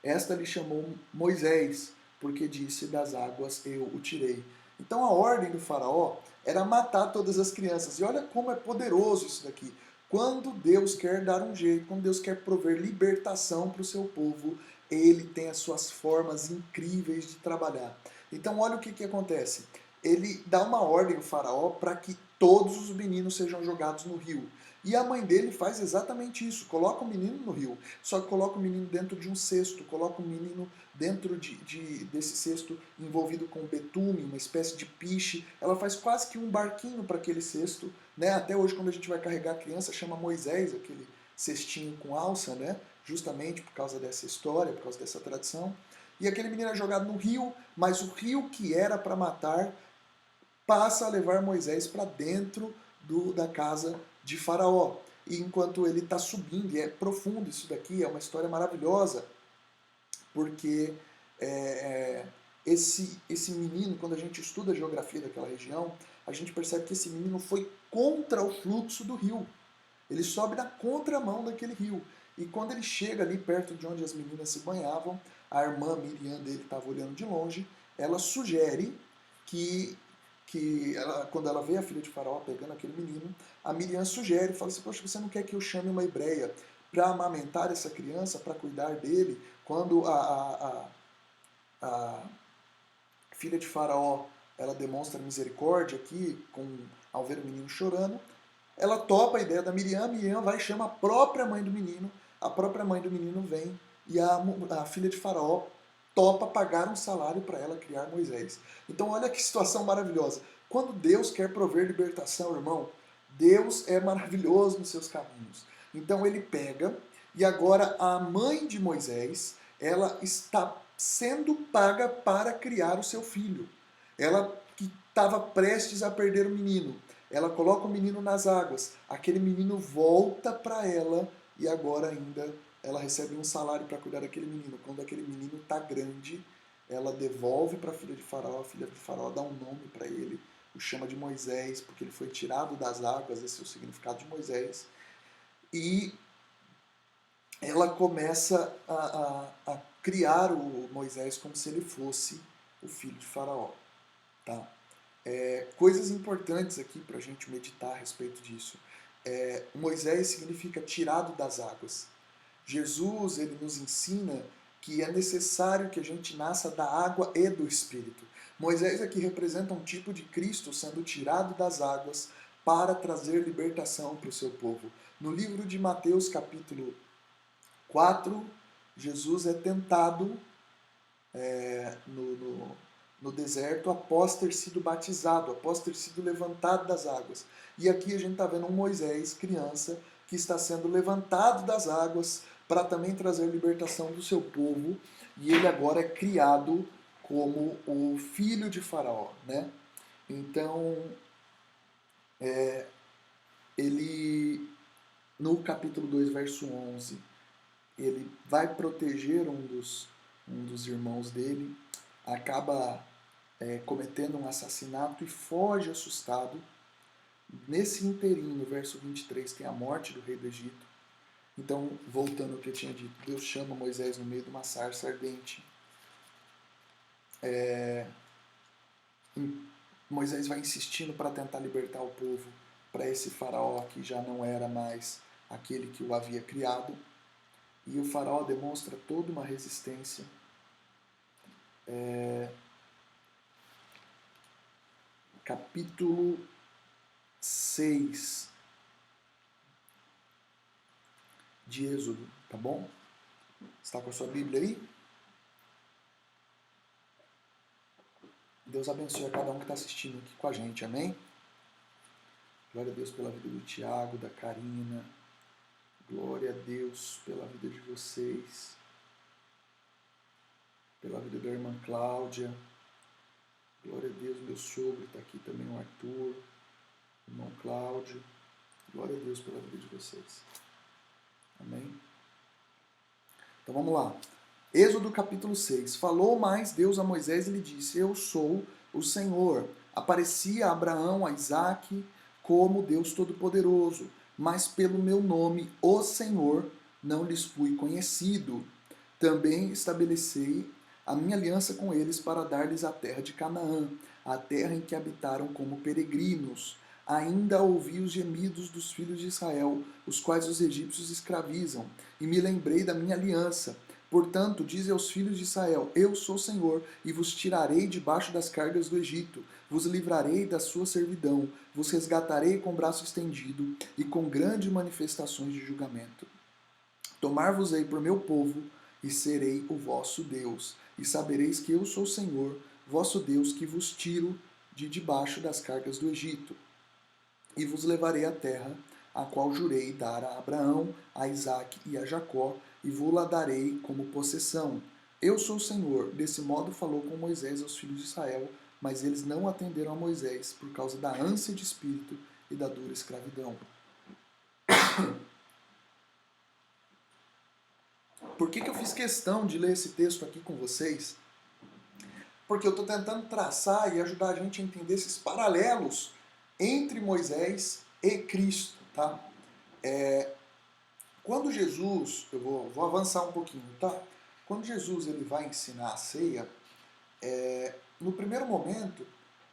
Esta lhe chamou Moisés, porque disse: das águas eu o tirei. Então a ordem do Faraó era matar todas as crianças. E olha como é poderoso isso daqui. Quando Deus quer dar um jeito, quando Deus quer prover libertação para o seu povo, ele tem as suas formas incríveis de trabalhar. Então olha o que acontece. Ele dá uma ordem ao faraó para que todos os meninos sejam jogados no rio. E a mãe dele faz exatamente isso, coloca o menino no rio, só que coloca o menino dentro de um cesto, coloca o menino dentro desse cesto envolvido com betume, uma espécie de piche. Ela faz quase que um barquinho para aquele cesto, né? Até hoje, quando a gente vai carregar a criança, chama Moisés, aquele cestinho com alça, né? Justamente por causa dessa história, por causa dessa tradição. E aquele menino é jogado no rio, mas o rio que era para matar passa a levar Moisés para dentro da casa de Faraó. E enquanto ele está subindo, e é profundo isso daqui, é uma história maravilhosa, porque esse menino, quando a gente estuda a geografia daquela região, a gente percebe que esse menino foi contra o fluxo do rio. Ele sobe na contramão daquele rio. E quando ele chega ali perto de onde as meninas se banhavam, a irmã Miriam dele estava olhando de longe, ela sugere que quando ela vê a filha de Faraó pegando aquele menino, a Miriam sugere, fala assim, poxa, você não quer que eu chame uma hebreia para amamentar essa criança, para cuidar dele, quando a filha de Faraó ela demonstra misericórdia aqui, ao ver o menino chorando, ela topa a ideia da Miriam, Miriam vai e chama a própria mãe do menino vem e a filha de Faraó topa pagar um salário para ela criar Moisés. Então olha que situação maravilhosa. Quando Deus quer prover libertação, irmão, Deus é maravilhoso nos seus caminhos. Então ele pega e agora a mãe de Moisés, ela está sendo paga para criar o seu filho. Ela que estava prestes a perder o menino, ela coloca o menino nas águas, aquele menino volta para ela e agora ainda ela recebe um salário para cuidar daquele menino. Quando aquele menino está grande, ela devolve para a filha de Faraó dá um nome para ele, o chama de Moisés, porque ele foi tirado das águas, esse é o significado de Moisés. E ela começa a criar o Moisés como se ele fosse o filho de Faraó. Tá? Coisas importantes aqui para a gente meditar a respeito disso. Moisés significa tirado das águas. Jesus ele nos ensina que é necessário que a gente nasça da água e do Espírito. Moisés aqui representa um tipo de Cristo sendo tirado das águas para trazer libertação para o seu povo. No livro de Mateus, capítulo 4, Jesus é tentado no deserto após ter sido batizado, após ter sido levantado das águas. E aqui a gente está vendo um Moisés, criança, que está sendo levantado das águas para também trazer libertação do seu povo, e ele agora é criado como o filho de Faraó, né? Então, ele, no capítulo 2, verso 11, ele vai proteger um dos irmãos dele, acaba cometendo um assassinato e foge assustado. Nesse inteirinho, no verso 23, tem a morte do rei do Egito. Então, voltando ao que eu tinha dito, Deus chama Moisés no meio de uma sarça ardente. Moisés vai insistindo para tentar libertar o povo para esse faraó que já não era mais aquele que o havia criado. E o faraó demonstra toda uma resistência. Capítulo 6 de Êxodo, tá bom? Está com a sua Bíblia aí? Deus abençoe a cada um que está assistindo aqui com a gente, amém? Glória a Deus pela vida do Tiago, da Karina. Glória a Deus pela vida de vocês. Pela vida da irmã Cláudia. Glória a Deus, meu sogro está aqui também, o Arthur, o irmão Cláudio. Glória a Deus pela vida de vocês. Amém? Então vamos lá. Êxodo capítulo 6. Falou mais Deus a Moisés e lhe disse: Eu sou o Senhor. Aparecia a Abraão, a Isaque, como Deus Todo-Poderoso, mas pelo meu nome, o Senhor, não lhes fui conhecido. Também estabeleci a minha aliança com eles para dar-lhes a terra de Canaã, a terra em que habitaram como peregrinos. Ainda ouvi os gemidos dos filhos de Israel, os quais os egípcios escravizam, e me lembrei da minha aliança. Portanto, dize aos filhos de Israel: Eu sou o Senhor, e vos tirarei debaixo das cargas do Egito. vos livrarei da sua servidão, vos resgatarei com braço estendido e com grandes manifestações de julgamento. Tomar-vos-ei por meu povo, e serei o vosso Deus, e sabereis que eu sou o Senhor, vosso Deus, que vos tiro de debaixo das cargas do Egito, e vos levarei à terra, a qual jurei dar a Abraão, a Isaque e a Jacó, e vou-la darei como possessão. Eu sou o Senhor. Desse modo falou com Moisés aos filhos de Israel, mas eles não atenderam a Moisés por causa da ânsia de espírito e da dura escravidão. Por que eu fiz questão de ler esse texto aqui com vocês? Porque eu estou tentando traçar e ajudar a gente a entender esses paralelos entre Moisés e Cristo, tá? Quando Jesus, eu vou avançar um pouquinho, tá? Quando Jesus ele vai ensinar a ceia, no primeiro momento,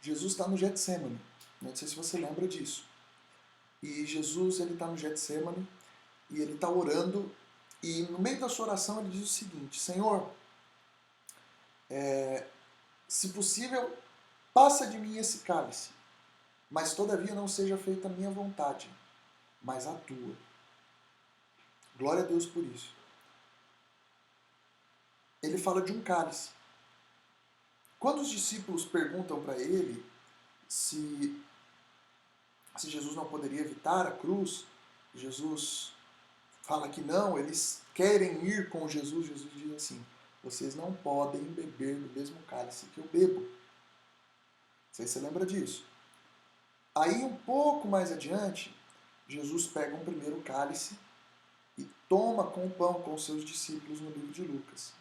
Jesus está no Getsemane. Não sei se você lembra disso. E Jesus ele está no Getsemane e ele está orando. E no meio da sua oração ele diz o seguinte: Senhor, se possível, passa de mim esse cálice, mas todavia não seja feita a minha vontade, mas a tua. Glória a Deus por isso. Ele fala de um cálice. Quando os discípulos perguntam para ele se Jesus não poderia evitar a cruz, Jesus fala que não, eles querem ir com Jesus. Jesus diz assim: vocês não podem beber do mesmo cálice que eu bebo. Não sei se você lembra disso. Aí um pouco mais adiante, Jesus pega um primeiro cálice e toma com o pão com os seus discípulos no livro de Lucas.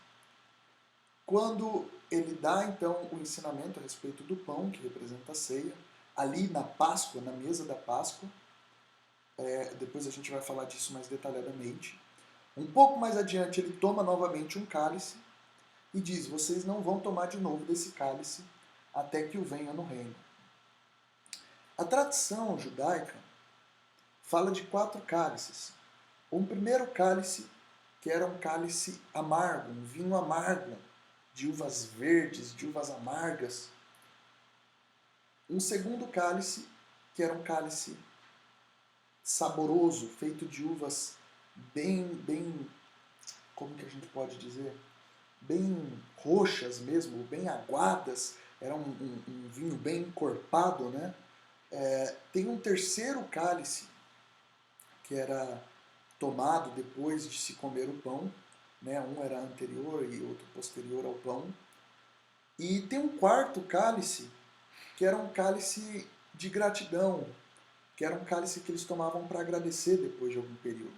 Quando ele dá então o ensinamento a respeito do pão, que representa a ceia, ali na Páscoa, na mesa da Páscoa, depois a gente vai falar disso mais detalhadamente. Um pouco mais adiante ele toma novamente um cálice e diz: vocês não vão tomar de novo desse cálice até que o venha no reino. A tradição judaica fala de 4 cálices. Um primeiro cálice, que era um cálice amargo, um vinho amargo, de uvas verdes, de uvas amargas. Um segundo cálice, que era um cálice saboroso, feito de uvas bem, como que a gente pode dizer? Bem roxas mesmo, bem aguadas. Era um vinho bem encorpado, né? Tem um terceiro cálice, que era tomado depois de se comer o pão, né? Um era anterior e outro posterior ao pão. E tem um quarto cálice, que era um cálice de gratidão, que era um cálice que eles tomavam para agradecer depois de algum período.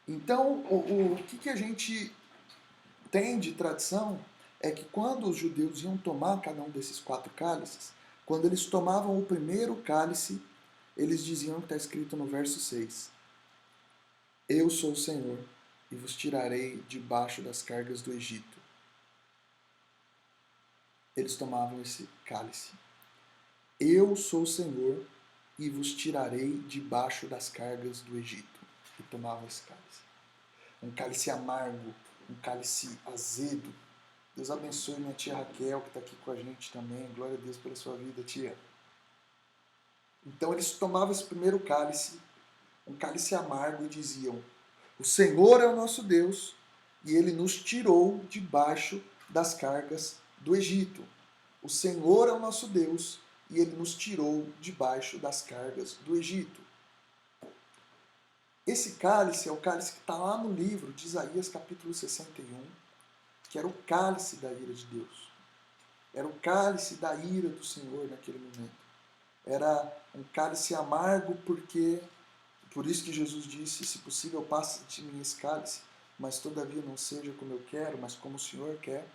Então, o que a gente tem de tradição é que quando os judeus iam tomar cada um desses 4 cálices, quando eles tomavam o primeiro cálice, eles diziam o que está escrito no verso 6. Eu sou o Senhor, e vos tirarei debaixo das cargas do Egito. Eles tomavam esse cálice. Eu sou o Senhor, e vos tirarei debaixo das cargas do Egito. E tomavam esse cálice. Um cálice amargo, um cálice azedo. Deus abençoe minha tia Raquel, que está aqui com a gente também. Glória a Deus pela sua vida, tia. Então eles tomavam esse primeiro cálice, um cálice amargo, e diziam: o Senhor é o nosso Deus, e Ele nos tirou debaixo das cargas do Egito. O Senhor é o nosso Deus, e Ele nos tirou debaixo das cargas do Egito. Esse cálice é o cálice que está lá no livro de Isaías, capítulo 61, que era o cálice da ira de Deus. Era o cálice da ira do Senhor naquele momento. Era um cálice amargo porque... Por isso que Jesus disse: se possível, passe de mim esse cálice, mas todavia não seja como eu quero, mas como o Senhor quer.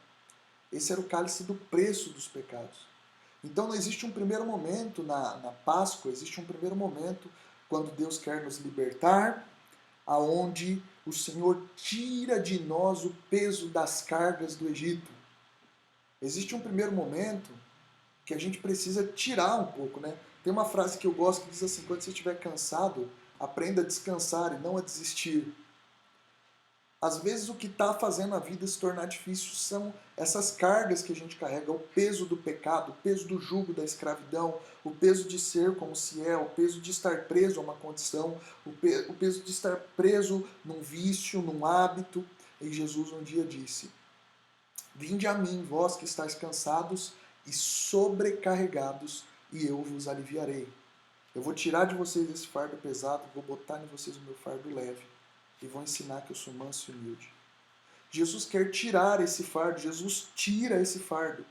Esse era o cálice do preço dos pecados. Então não existe um primeiro momento na Páscoa, existe um primeiro momento quando Deus quer nos libertar, aonde o Senhor tira de nós o peso das cargas do Egito. Existe um primeiro momento que a gente precisa tirar um pouco, né? Tem uma frase que eu gosto que diz assim: quando você estiver cansado, aprenda a descansar e não a desistir. Às vezes o que está fazendo a vida se tornar difícil são essas cargas que a gente carrega, o peso do pecado, o peso do jugo da escravidão, o peso de ser como se é, o peso de estar preso a uma condição, o peso de estar preso num vício, num hábito. E Jesus um dia disse: Vinde a mim, vós que estáis cansados e sobrecarregados, e eu vos aliviarei. Eu vou tirar de vocês esse fardo pesado, vou botar em vocês o meu fardo leve, e vou ensinar que eu sou manso e humilde. Jesus quer tirar esse fardo, Jesus tira esse fardo.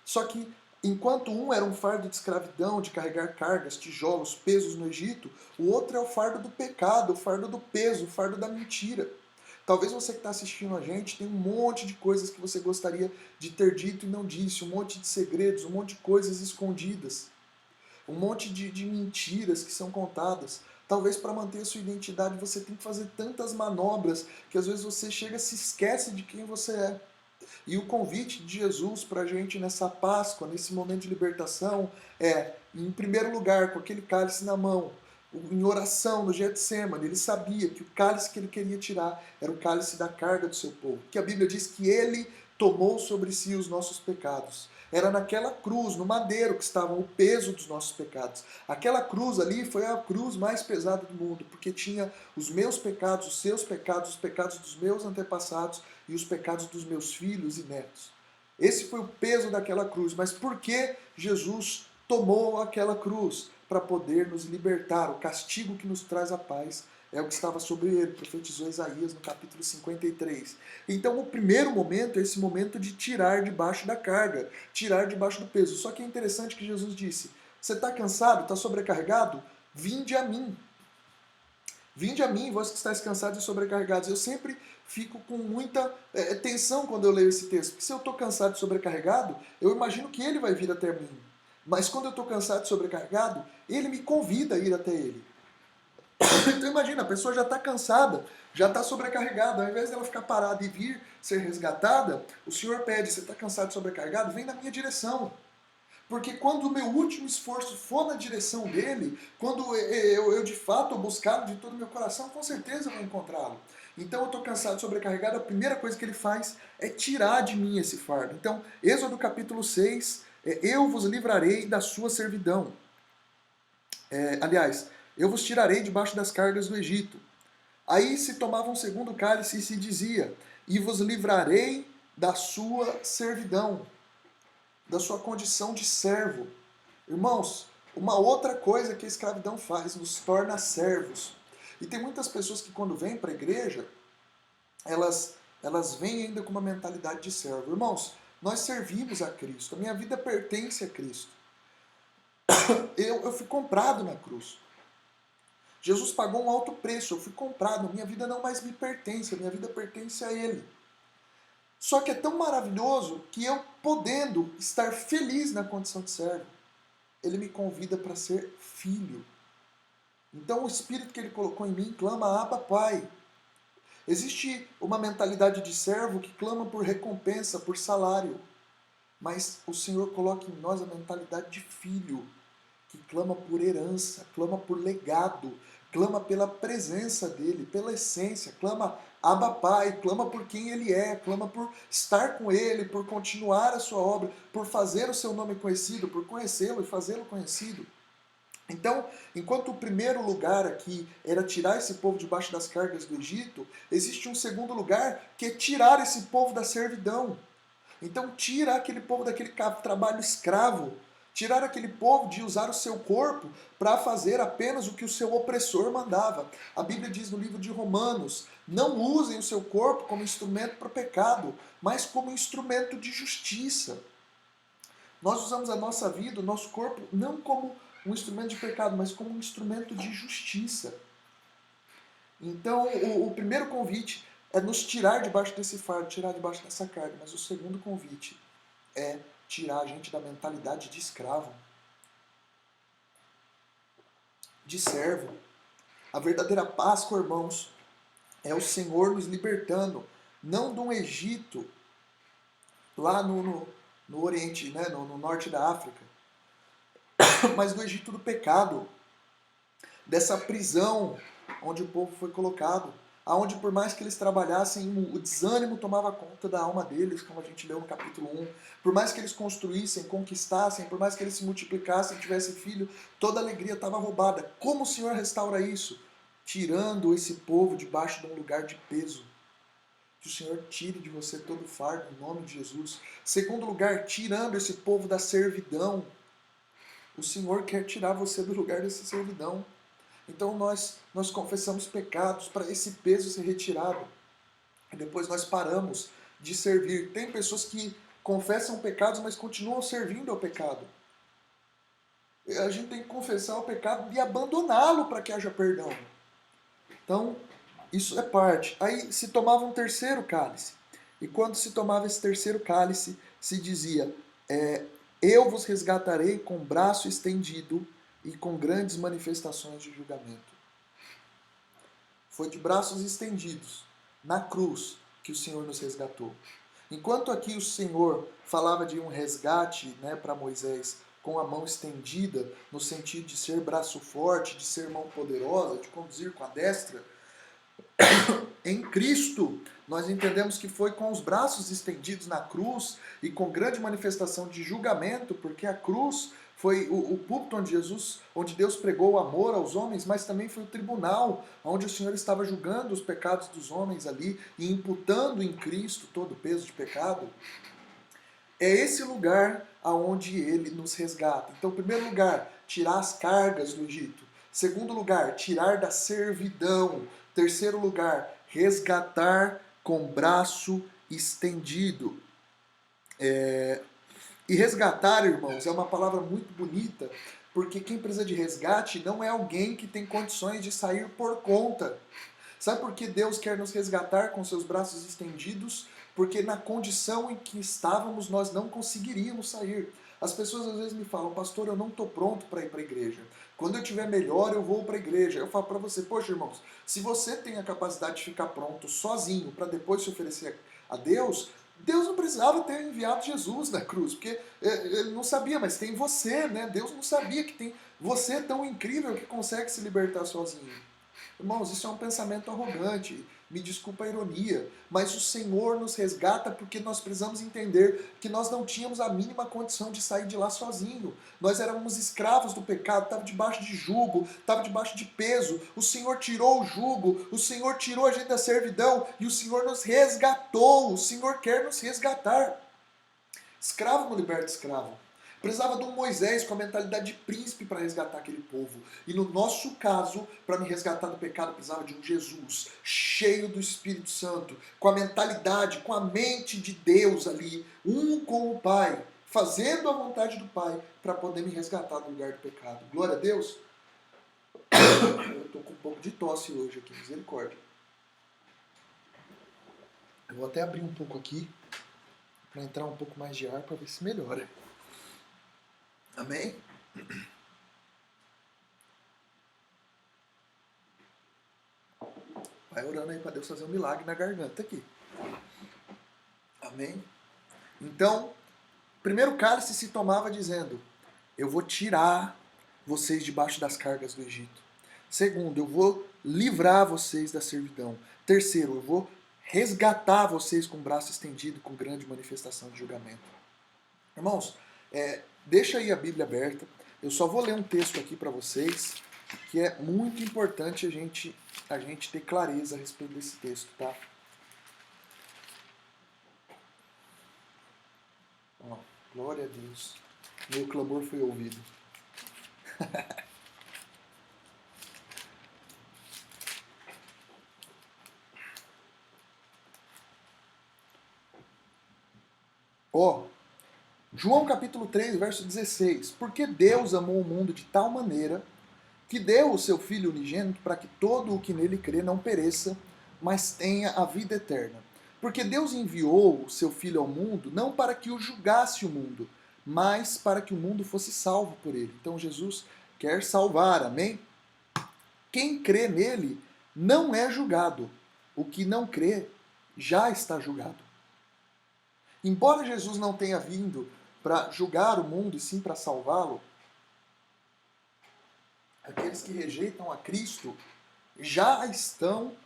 Só que, enquanto um era um fardo de escravidão, de carregar cargas, tijolos, pesos no Egito, o outro é o fardo do pecado, o fardo do peso, o fardo da mentira. Talvez você que está assistindo a gente tenha um monte de coisas que você gostaria de ter dito e não disse, um monte de segredos, um monte de coisas escondidas, um monte de mentiras que são contadas. Talvez para manter a sua identidade você tem que fazer tantas manobras que às vezes você chega e se esquece de quem você é. E o convite de Jesus para a gente nessa Páscoa, nesse momento de libertação, é, em primeiro lugar, com aquele cálice na mão, em oração no Getsemane, ele sabia que o cálice que ele queria tirar era o cálice da carga do seu povo. Que a Bíblia diz que ele tomou sobre si os nossos pecados. Era naquela cruz, no madeiro, que estava o peso dos nossos pecados. Aquela cruz ali foi a cruz mais pesada do mundo, porque tinha os meus pecados, os seus pecados, os pecados dos meus antepassados e os pecados dos meus filhos e netos. Esse foi o peso daquela cruz. Mas por que Jesus tomou aquela cruz? Para poder nos libertar. O castigo que nos traz a paz é o que estava sobre ele, profetizou Isaías no capítulo 53. Então o primeiro momento é esse momento de tirar debaixo da carga, tirar debaixo do peso. Só que é interessante que Jesus disse: você está cansado, está sobrecarregado? Vinde a mim. Vinde a mim, vós que estáis cansados e sobrecarregados. Eu sempre fico com muita tensão quando eu leio esse texto, porque se eu estou cansado e sobrecarregado, eu imagino que ele vai vir até mim. Mas quando eu estou cansado e sobrecarregado, ele me convida a ir até ele. Então imagina, a pessoa já está cansada, já está sobrecarregada. Ao invés dela ficar parada e vir ser resgatada, o Senhor pede: você está cansado e sobrecarregado? Vem na minha direção. Porque quando o meu último esforço for na direção dele, quando eu de fato buscá-lo de todo o meu coração, com certeza eu vou encontrá-lo. Então eu estou cansado, sobrecarregado, a primeira coisa que ele faz é tirar de mim esse fardo. Então, Êxodo capítulo 6, eu vos livrarei da sua servidão. Aliás, eu vos tirarei debaixo das cargas do Egito. Aí se tomava um segundo cálice e se dizia: e vos livrarei da sua servidão, da sua condição de servo. Irmãos, uma outra coisa que a escravidão faz, nos torna servos. E tem muitas pessoas que quando vêm para a igreja, elas vêm ainda com uma mentalidade de servo. Irmãos, nós servimos a Cristo, a minha vida pertence a Cristo. Eu fui comprado na cruz. Jesus pagou um alto preço, eu fui comprado, minha vida não mais me pertence, a minha vida pertence a Ele. Só que é tão maravilhoso que eu, podendo estar feliz na condição de servo, Ele me convida para ser filho. Então o Espírito que Ele colocou em mim clama: Abba, Pai. Existe uma mentalidade de servo que clama por recompensa, por salário. Mas o Senhor coloca em nós a mentalidade de filho, que clama por herança, clama por legado, clama pela presença dele, pela essência, clama Abba Pai, clama por quem ele é, clama por estar com ele, por continuar a sua obra, por fazer o seu nome conhecido, por conhecê-lo e fazê-lo conhecido. Então, enquanto o primeiro lugar aqui era tirar esse povo debaixo das cargas do Egito, existe um segundo lugar que é tirar esse povo da servidão. Então, tira aquele povo daquele trabalho escravo, tirar aquele povo de usar o seu corpo para fazer apenas o que o seu opressor mandava. A Bíblia diz no livro de Romanos: não usem o seu corpo como instrumento para o pecado, mas como instrumento de justiça. Nós usamos a nossa vida, o nosso corpo, não como um instrumento de pecado, mas como um instrumento de justiça. Então, o primeiro convite é nos tirar debaixo desse fardo, tirar debaixo dessa carga. Mas o segundo convite é tirar a gente da mentalidade de escravo, de servo. A verdadeira Páscoa, irmãos, é o Senhor nos libertando, não de um Egito, lá no Oriente, né, no norte da África, mas do Egito do pecado, dessa prisão onde o povo foi colocado. Aonde por mais que eles trabalhassem, o desânimo tomava conta da alma deles, como a gente leu no capítulo 1. Por mais que eles construíssem, conquistassem, por mais que eles se multiplicassem, tivessem filho, toda a alegria estava roubada. Como o Senhor restaura isso? Tirando esse povo debaixo de um lugar de peso. Que o Senhor tire de você todo o fardo, em nome de Jesus. Segundo lugar, tirando esse povo da servidão. O Senhor quer tirar você do lugar dessa servidão. Então nós confessamos pecados para esse peso ser retirado. E depois nós paramos de servir. Tem pessoas que confessam pecados, mas continuam servindo ao pecado. A gente tem que confessar o pecado e abandoná-lo para que haja perdão. Então, isso é parte. Aí se tomava um terceiro cálice. E quando se tomava esse terceiro cálice, se dizia: eu vos resgatarei com braço estendido e com grandes manifestações de julgamento. Foi de braços estendidos, na cruz, que o Senhor nos resgatou. Enquanto aqui o Senhor falava de um resgate, né, para Moisés com a mão estendida, no sentido de ser braço forte, de ser mão poderosa, de conduzir com a destra, em Cristo nós entendemos que foi com os braços estendidos na cruz e com grande manifestação de julgamento, porque a cruz foi o púlpito onde Deus pregou o amor aos homens, mas também foi o tribunal onde o Senhor estava julgando os pecados dos homens ali e imputando em Cristo todo o peso de pecado. É esse lugar aonde ele nos resgata. Então, em primeiro lugar, tirar as cargas do Egito. Segundo lugar, tirar da servidão. Terceiro lugar, resgatar com braço estendido. E resgatar, irmãos, é uma palavra muito bonita, porque quem precisa de resgate não é alguém que tem condições de sair por conta. Sabe por que Deus quer nos resgatar com seus braços estendidos? Porque na condição em que estávamos, nós não conseguiríamos sair. As pessoas às vezes me falam: pastor, eu não estou pronto para ir para a igreja. Quando eu estiver melhor, eu vou para a igreja. Eu falo para você: poxa, irmãos, se você tem a capacidade de ficar pronto sozinho para depois se oferecer a Deus, Deus não precisava ter enviado Jesus na cruz, porque ele não sabia, mas tem você, né? Deus não sabia que tem você tão incrível que consegue se libertar sozinho. Irmãos, isso é um pensamento arrogante, me desculpa a ironia, mas o Senhor nos resgata porque nós precisamos entender que nós não tínhamos a mínima condição de sair de lá sozinho. Nós éramos escravos do pecado, estava debaixo de jugo, estava debaixo de peso. O Senhor tirou o jugo, o Senhor tirou a gente da servidão e o Senhor nos resgatou. O Senhor quer nos resgatar. Escravo não liberta escravo. Precisava de um Moisés com a mentalidade de príncipe para resgatar aquele povo. E no nosso caso, para me resgatar do pecado, precisava de um Jesus cheio do Espírito Santo, com a mentalidade, com a mente de Deus ali, um com o Pai, fazendo a vontade do Pai para poder me resgatar do lugar do pecado. Glória a Deus. Eu estou com um pouco de tosse hoje aqui, misericórdia. Eu vou até abrir um pouco aqui para entrar um pouco mais de ar para ver se melhora. Amém? Vai orando aí para Deus fazer um milagre na garganta aqui. Amém? Então, primeiro cálice se tomava dizendo: eu vou tirar vocês debaixo das cargas do Egito. Segundo, eu vou livrar vocês da servidão. Terceiro, eu vou resgatar vocês com o braço estendido, com grande manifestação de julgamento. Irmãos, deixa aí a Bíblia aberta. Eu só vou ler um texto aqui para vocês, que é muito importante a gente ter clareza a respeito desse texto, tá? Ó, glória a Deus. Meu clamor foi ouvido. Ó, João capítulo 3, verso 16. Porque Deus amou o mundo de tal maneira que deu o seu Filho unigênito para que todo o que nele crê não pereça, mas tenha a vida eterna. Porque Deus enviou o seu Filho ao mundo não para que o julgasse o mundo, mas para que o mundo fosse salvo por ele. Então Jesus quer salvar, amém? Quem crê nele não é julgado. O que não crê já está julgado. Embora Jesus não tenha vindo para julgar o mundo e sim para salvá-lo, aqueles que rejeitam a Cristo já estão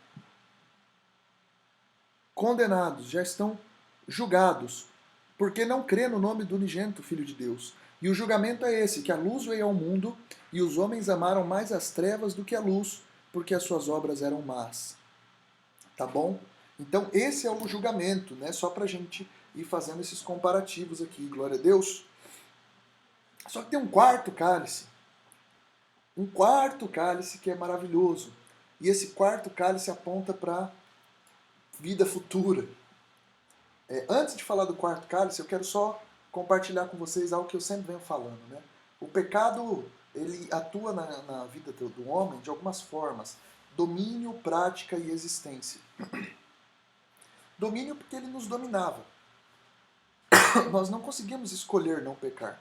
condenados, já estão julgados, porque não crê no nome do unigênito Filho de Deus. E o julgamento é esse, que a luz veio ao mundo, e os homens amaram mais as trevas do que a luz, porque as suas obras eram más. Tá bom? Então esse é o julgamento, né? Só pra gente ir fazendo esses comparativos aqui, glória a Deus. Só que tem um quarto cálice. Um quarto cálice que é maravilhoso. E esse quarto cálice aponta para vida futura. Antes de falar do quarto cálice, eu quero só compartilhar com vocês algo que eu sempre venho falando, né? O pecado, ele atua na vida do homem de algumas formas. Domínio, prática e existência. Domínio porque ele nos dominava. Nós não conseguimos escolher não pecar.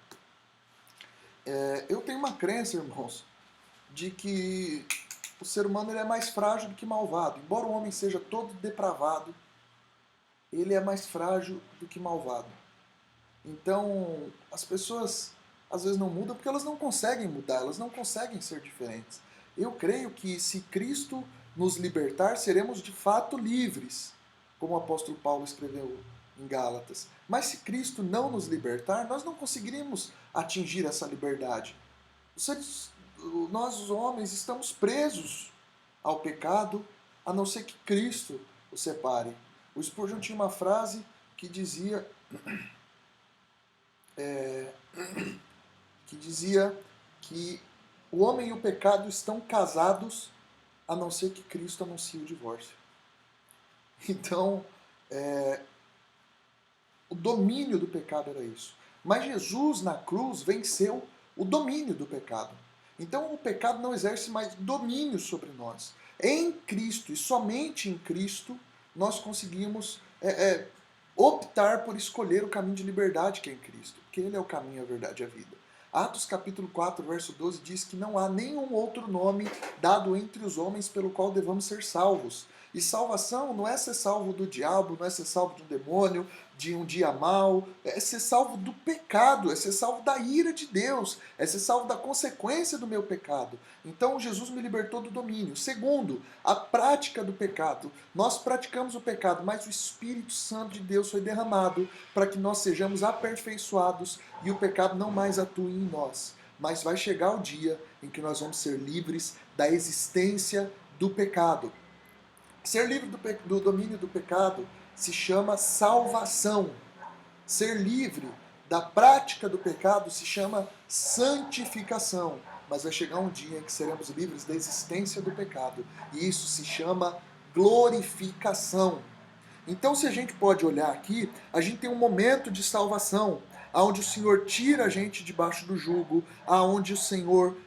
Eu tenho uma crença, irmãos, de que o ser humano ele é mais frágil do que malvado. Embora o homem seja todo depravado, ele é mais frágil do que malvado. Então, as pessoas às vezes não mudam porque elas não conseguem mudar, elas não conseguem ser diferentes. Eu creio que se Cristo nos libertar, seremos de fato livres, como o apóstolo Paulo escreveu em Gálatas. Mas se Cristo não nos libertar, nós não conseguiríamos atingir essa liberdade. Nós, os homens, estamos presos ao pecado, a não ser que Cristo o separe. O Spurgeon tinha uma frase que dizia que o homem e o pecado estão casados, a não ser que Cristo anuncie o divórcio. Então, o domínio do pecado era isso. Mas Jesus, na cruz, venceu o domínio do pecado. Então, o pecado não exerce mais domínio sobre nós. Em Cristo, e somente em Cristo, nós conseguimos optar por escolher o caminho de liberdade que é em Cristo. Porque Ele é o caminho, a verdade e a vida. Atos capítulo 4, verso 12 diz que não há nenhum outro nome dado entre os homens pelo qual devamos ser salvos. E salvação não é ser salvo do diabo, não é ser salvo de um demônio, de um dia mau, é ser salvo do pecado, é ser salvo da ira de Deus, é ser salvo da consequência do meu pecado. Então Jesus me libertou do domínio. Segundo, a prática do pecado. Nós praticamos o pecado, mas o Espírito Santo de Deus foi derramado para que nós sejamos aperfeiçoados e o pecado não mais atue em nós. Mas vai chegar o dia em que nós vamos ser livres da existência do pecado. Ser livre do domínio do pecado se chama salvação. Ser livre da prática do pecado se chama santificação. Mas vai chegar um dia em que seremos livres da existência do pecado. E isso se chama glorificação. Então, se a gente pode olhar aqui, a gente tem um momento de salvação, aonde o Senhor tira a gente debaixo do jugo, aonde o Senhor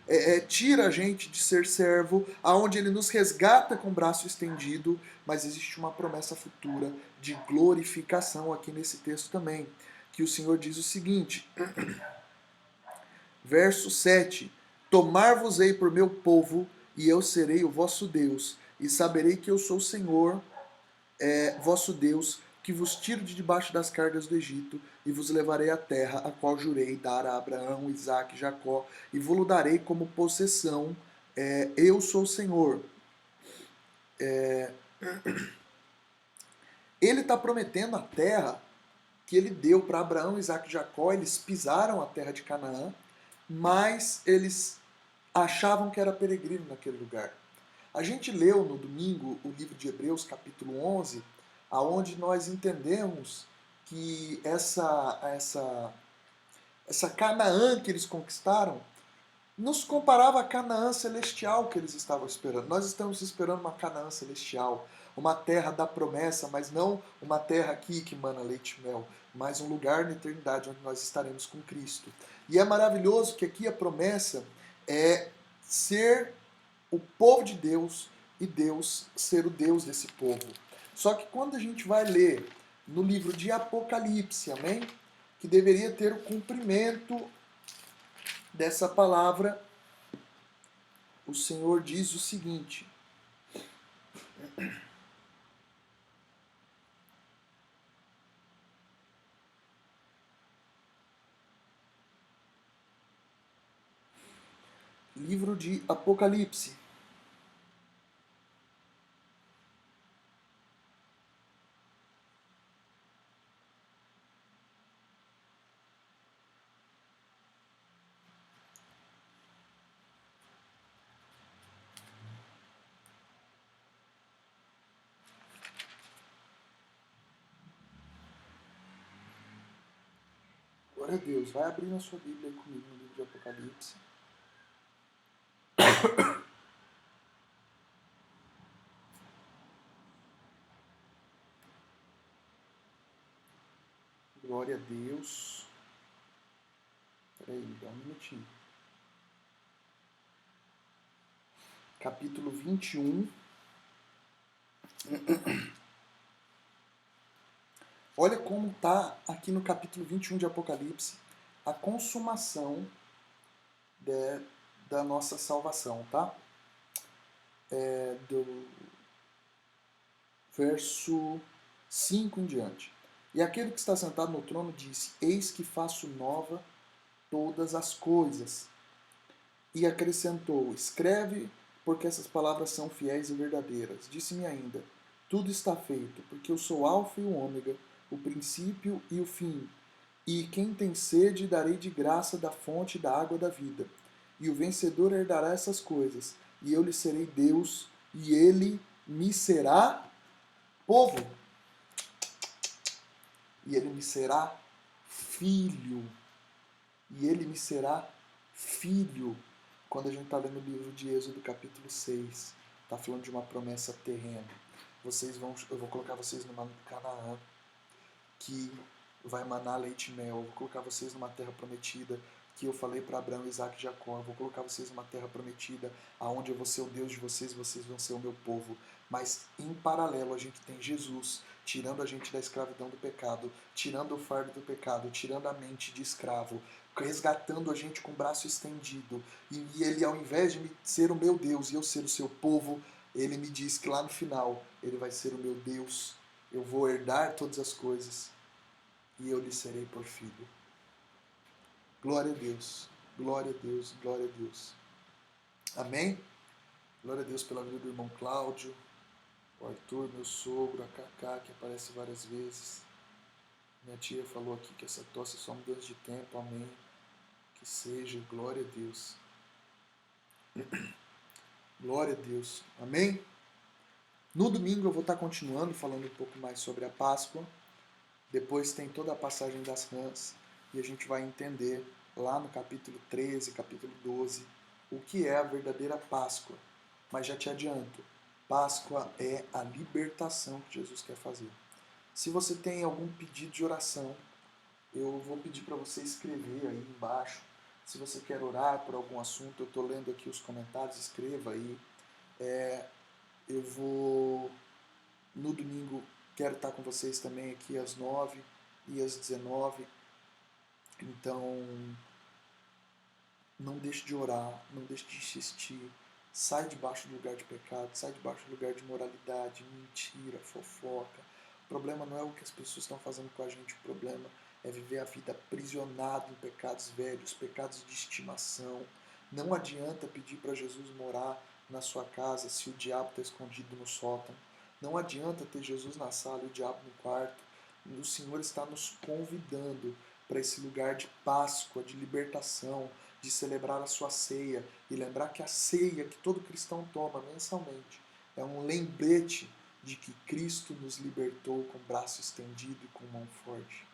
tira a gente de ser servo, aonde Ele nos resgata com o braço estendido, mas existe uma promessa futura de glorificação aqui nesse texto também, que o Senhor diz o seguinte, verso 7, Tomar-vos-ei por meu povo, e eu serei o vosso Deus, e saberei que eu sou o Senhor, vosso Deus, que vos tiro de debaixo das cargas do Egito, e vos levarei à terra, a qual jurei dar a Abraão, Isaque e Jacó, e vos darei como possessão, eu sou o Senhor. Ele está prometendo a terra que ele deu para Abraão, Isaque e Jacó, eles pisaram a terra de Canaã, mas eles achavam que era peregrino naquele lugar. A gente leu no domingo o livro de Hebreus, capítulo 11, aonde nós entendemos que essa Canaã que eles conquistaram nos comparava à Canaã celestial que eles estavam esperando. Nós estamos esperando uma Canaã celestial, uma terra da promessa, mas não uma terra aqui que mana leite e mel, mas um lugar na eternidade onde nós estaremos com Cristo. E é maravilhoso que aqui a promessa é ser o povo de Deus e Deus ser o Deus desse povo. Só que quando a gente vai ler no livro de Apocalipse, amém? Que deveria ter o cumprimento dessa palavra, o Senhor diz o seguinte. Livro de Apocalipse. Glória a Deus. Vai abrir na sua Bíblia aí comigo no livro de Apocalipse. Glória a Deus. Peraí, me dá um minutinho. Capítulo 21. Olha como está aqui no capítulo 21 de Apocalipse a consumação da nossa salvação, tá? Do verso 5 em diante. E aquele que está sentado no trono disse: Eis que faço nova todas as coisas. E acrescentou: Escreve, porque essas palavras são fiéis e verdadeiras. Disse-me ainda: Tudo está feito, porque eu sou Alfa e o Ômega, o princípio e o fim. E quem tem sede, darei de graça da fonte da água da vida. E o vencedor herdará essas coisas, e eu lhe serei Deus, e ele me será povo. E ele me será filho. E ele me será filho. Quando a gente está lendo o livro de Êxodo, capítulo 6, está falando de uma promessa terrena. Eu vou colocar vocês numa Canaã, que vai manar leite e mel. Eu vou colocar vocês numa terra prometida, que eu falei para Abraão, Isaac e Jacó. Eu vou colocar vocês numa terra prometida, aonde eu vou ser o Deus de vocês, vocês vão ser o meu povo. Mas, em paralelo, a gente tem Jesus, tirando a gente da escravidão do pecado, tirando o fardo do pecado, tirando a mente de escravo, resgatando a gente com o braço estendido. E ele, ao invés de ser o meu Deus e eu ser o seu povo, ele me diz que lá no final, ele vai ser o meu Deus. Eu vou herdar todas as coisas e eu lhe serei por filho. Glória a Deus, glória a Deus, glória a Deus. Amém? Glória a Deus pela vida do irmão Cláudio, o Arthur, meu sogro, a Cacá, que aparece várias vezes. Minha tia falou aqui que essa tosse é só mudança de tempo, amém. Que seja, glória a Deus. Glória a Deus, amém? No domingo eu vou estar continuando falando um pouco mais sobre a Páscoa. Depois tem toda a passagem das rãs e a gente vai entender lá no capítulo 13, capítulo 12, o que é a verdadeira Páscoa. Mas já te adianto, Páscoa é a libertação que Jesus quer fazer. Se você tem algum pedido de oração, eu vou pedir para você escrever aí embaixo. Se você quer orar por algum assunto, eu estou lendo aqui os comentários, escreva aí. Eu vou, no domingo, quero estar com vocês também aqui às 9 e às 19. Então, não deixe de orar, não deixe de insistir. Sai debaixo do lugar de pecado, sai debaixo do lugar de moralidade, mentira, fofoca. O problema não é o que as pessoas estão fazendo com a gente, o problema é viver a vida aprisionado em pecados velhos, pecados de estimação. Não adianta pedir para Jesus morar na sua casa se o diabo está escondido no sótão. Não adianta ter Jesus na sala e o diabo no quarto. O Senhor está nos convidando para esse lugar de Páscoa, de libertação, de celebrar a sua ceia e lembrar que a ceia que todo cristão toma mensalmente é um lembrete de que Cristo nos libertou com braço estendido e com mão forte.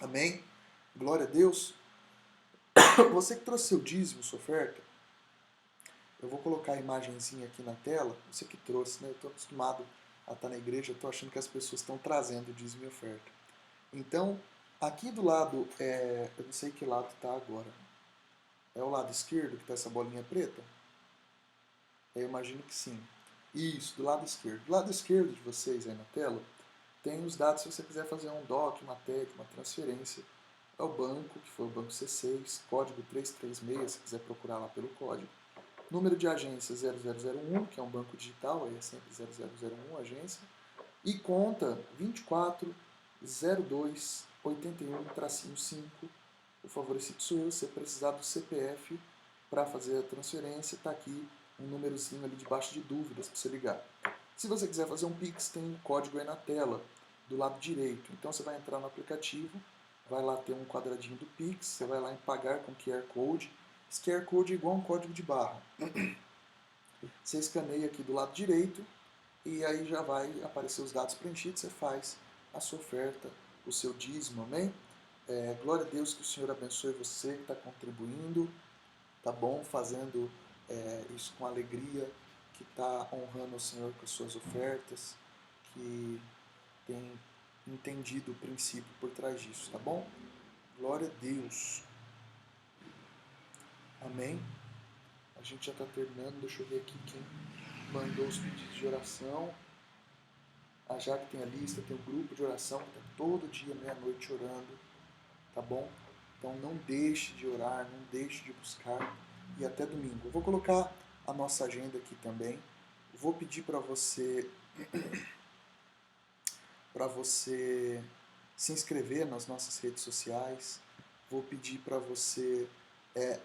Amém? Glória a Deus. Você que trouxe seu dízimo, sua oferta, eu vou colocar a imagenzinha aqui na tela. Você que trouxe, né? Eu estou acostumado a estar na igreja, eu estou achando que as pessoas estão trazendo dízimo e oferta. Então, aqui do lado, eu não sei que lado está agora. É o lado esquerdo que está essa bolinha preta? Eu imagino que sim. Isso, do lado esquerdo. Do lado esquerdo de vocês aí na tela, tem os dados se você quiser fazer um DOC, uma TED, uma transferência. É o banco, que foi o banco C6, código 336, se quiser procurar lá pelo código. Número de agência 0001, que é um banco digital, aí é sempre 0001 agência. E conta 240281-5. O favorecido sou eu, se você precisar do CPF para fazer a transferência, está aqui um númerozinho ali debaixo de dúvidas para você ligar. Se você quiser fazer um Pix, tem um código aí na tela, do lado direito. Então você vai entrar no aplicativo, vai lá ter um quadradinho do Pix, você vai lá em pagar com QR Code. Esse QR Code é igual a um código de barra. Você escaneia aqui do lado direito e aí já vai aparecer os dados preenchidos, você faz a sua oferta, o seu dízimo, amém? Glória a Deus, que o Senhor abençoe você que está contribuindo, tá bom? Fazendo isso com alegria, que está honrando o Senhor com as suas ofertas, que tem entendido o princípio por trás disso, tá bom? Glória a Deus. Amém? A gente já está terminando, deixa eu ver aqui quem mandou os pedidos de oração. A Jaque tem a lista, tem o grupo de oração que está todo dia, meia-noite, orando, tá bom? Então não deixe de orar, não deixe de buscar, e até domingo. Eu vou colocar a nossa agenda aqui também. Vou pedir para você se inscrever nas nossas redes sociais. Vou pedir para você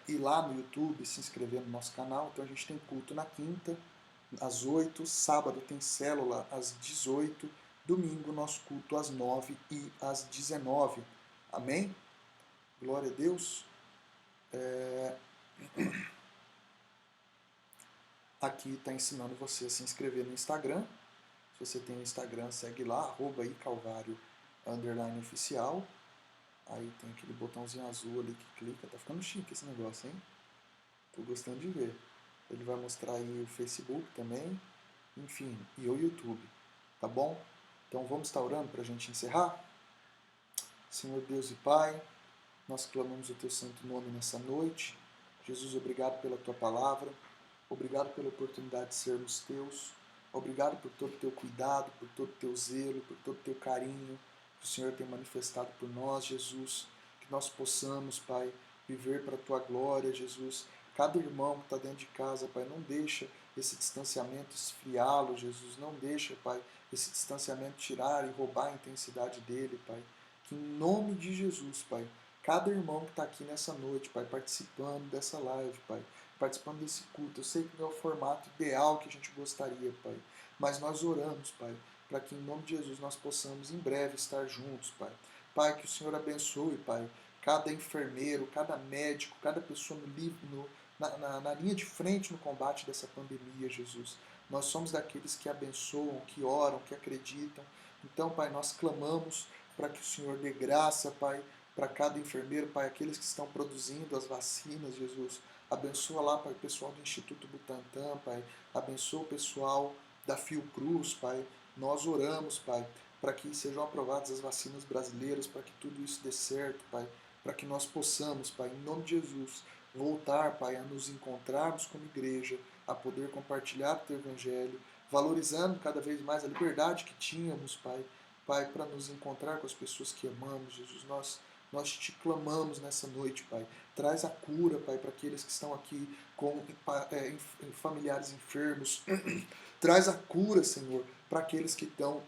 ir lá no YouTube, se inscrever no nosso canal. Então a gente tem culto na quinta, às 8, sábado tem célula às 18, domingo nosso culto às 9 e às 19. Amém? Glória a Deus. Aqui está ensinando você a se inscrever no Instagram. Se você tem um Instagram, segue lá, @icalvario_oficial. Aí tem aquele botãozinho azul ali que clica. Tá ficando chique esse negócio, hein? Tô gostando de ver. Ele vai mostrar aí o Facebook também, enfim, e o YouTube, tá bom? Então vamos estar orando para a gente encerrar? Senhor Deus e Pai, nós clamamos o Teu santo nome nessa noite. Jesus, obrigado pela Tua palavra, obrigado pela oportunidade de sermos Teus, obrigado por todo o Teu cuidado, por todo o Teu zelo, por todo o Teu carinho que o Senhor tem manifestado por nós, Jesus, que nós possamos, Pai, viver para a Tua glória, Jesus. Cada irmão que está dentro de casa, Pai, não deixa esse distanciamento esfriá-lo, Jesus, não deixa, Pai, esse distanciamento tirar e roubar a intensidade dele, Pai. Que em nome de Jesus, Pai, cada irmão que está aqui nessa noite, Pai, participando dessa live, Pai, participando desse culto, eu sei que não é o formato ideal que a gente gostaria, Pai, mas nós oramos, Pai, para que em nome de Jesus nós possamos em breve estar juntos, Pai. Pai, que o Senhor abençoe, Pai, cada enfermeiro, cada médico, cada pessoa na linha de frente no combate dessa pandemia, Jesus. Nós somos daqueles que abençoam, que oram, que acreditam. Então, Pai, nós clamamos para que o Senhor dê graça, Pai, para cada enfermeiro, Pai, aqueles que estão produzindo as vacinas, Jesus. Abençoa lá, Pai, o pessoal do Instituto Butantan, Pai. Abençoa o pessoal da Fiocruz, Pai. Nós oramos, Pai, para que sejam aprovadas as vacinas brasileiras, para que tudo isso dê certo, Pai. Para que nós possamos, Pai, em nome de Jesus, voltar, Pai, a nos encontrarmos como igreja, a poder compartilhar o Teu Evangelho, valorizando cada vez mais a liberdade que tínhamos, Pai, Pai, para nos encontrar com as pessoas que amamos, Jesus. Nós te clamamos nessa noite, Pai. Traz a cura, Pai, para aqueles que estão aqui com familiares enfermos. Traz a cura, Senhor, para aqueles que estão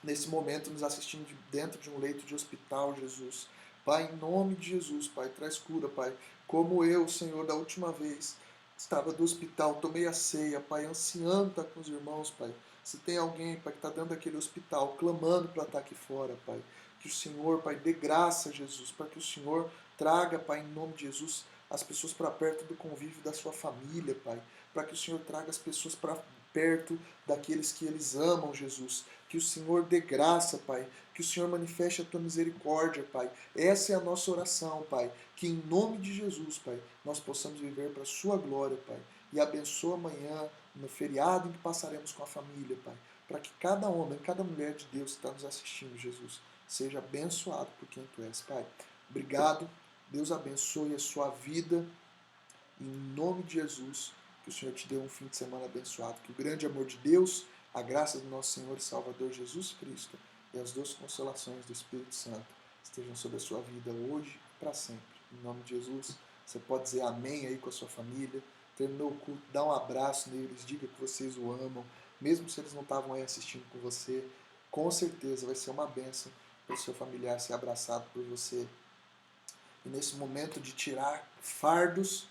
nesse momento nos assistindo dentro de um leito de hospital, Jesus. Pai, em nome de Jesus, Pai, traz cura, Pai. Como eu, Senhor, da última vez estava do hospital, tomei a ceia, Pai, ansiando estar com os irmãos, Pai. Se tem alguém, Pai, que está dentro daquele hospital, clamando para estar aqui fora, Pai, que o Senhor, Pai, dê graça, Jesus, para que o Senhor traga, Pai, em nome de Jesus, as pessoas para perto do convívio da sua família, Pai, para que o Senhor traga as pessoas para perto daqueles que eles amam, Jesus. Que o Senhor dê graça, Pai. Que o Senhor manifeste a tua misericórdia, Pai. Essa é a nossa oração, Pai. Que em nome de Jesus, Pai, nós possamos viver para a sua glória, Pai. E abençoa amanhã, no feriado em que passaremos com a família, Pai. Para que cada homem, cada mulher de Deus que está nos assistindo, Jesus, seja abençoado por quem tu és, Pai. Obrigado. Deus abençoe a sua vida. Em nome de Jesus, que o Senhor te dê um fim de semana abençoado. Que o grande amor de Deus, a graça do nosso Senhor e Salvador Jesus Cristo e as duas consolações do Espírito Santo estejam sobre a sua vida hoje e para sempre. Em nome de Jesus, você pode dizer amém aí com a sua família. Terminou o culto, dá um abraço neles, diga que vocês o amam, mesmo se eles não estavam aí assistindo com você. Com certeza vai ser uma bênção para o seu familiar ser abraçado por você. E nesse momento de tirar fardos,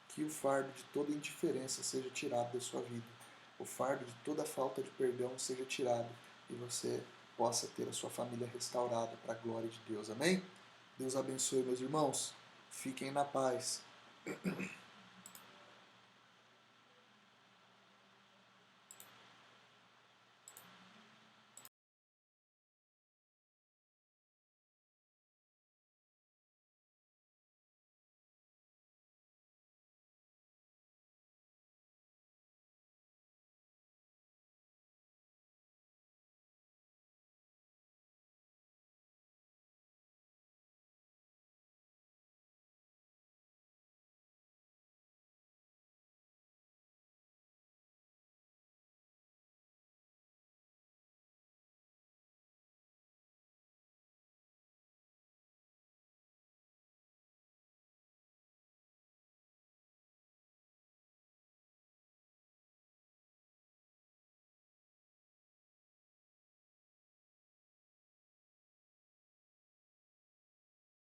que o fardo de toda indiferença seja tirado da sua vida. O fardo de toda falta de perdão seja tirado e você possa ter a sua família restaurada para a glória de Deus. Amém? Deus abençoe, meus irmãos. Fiquem na paz.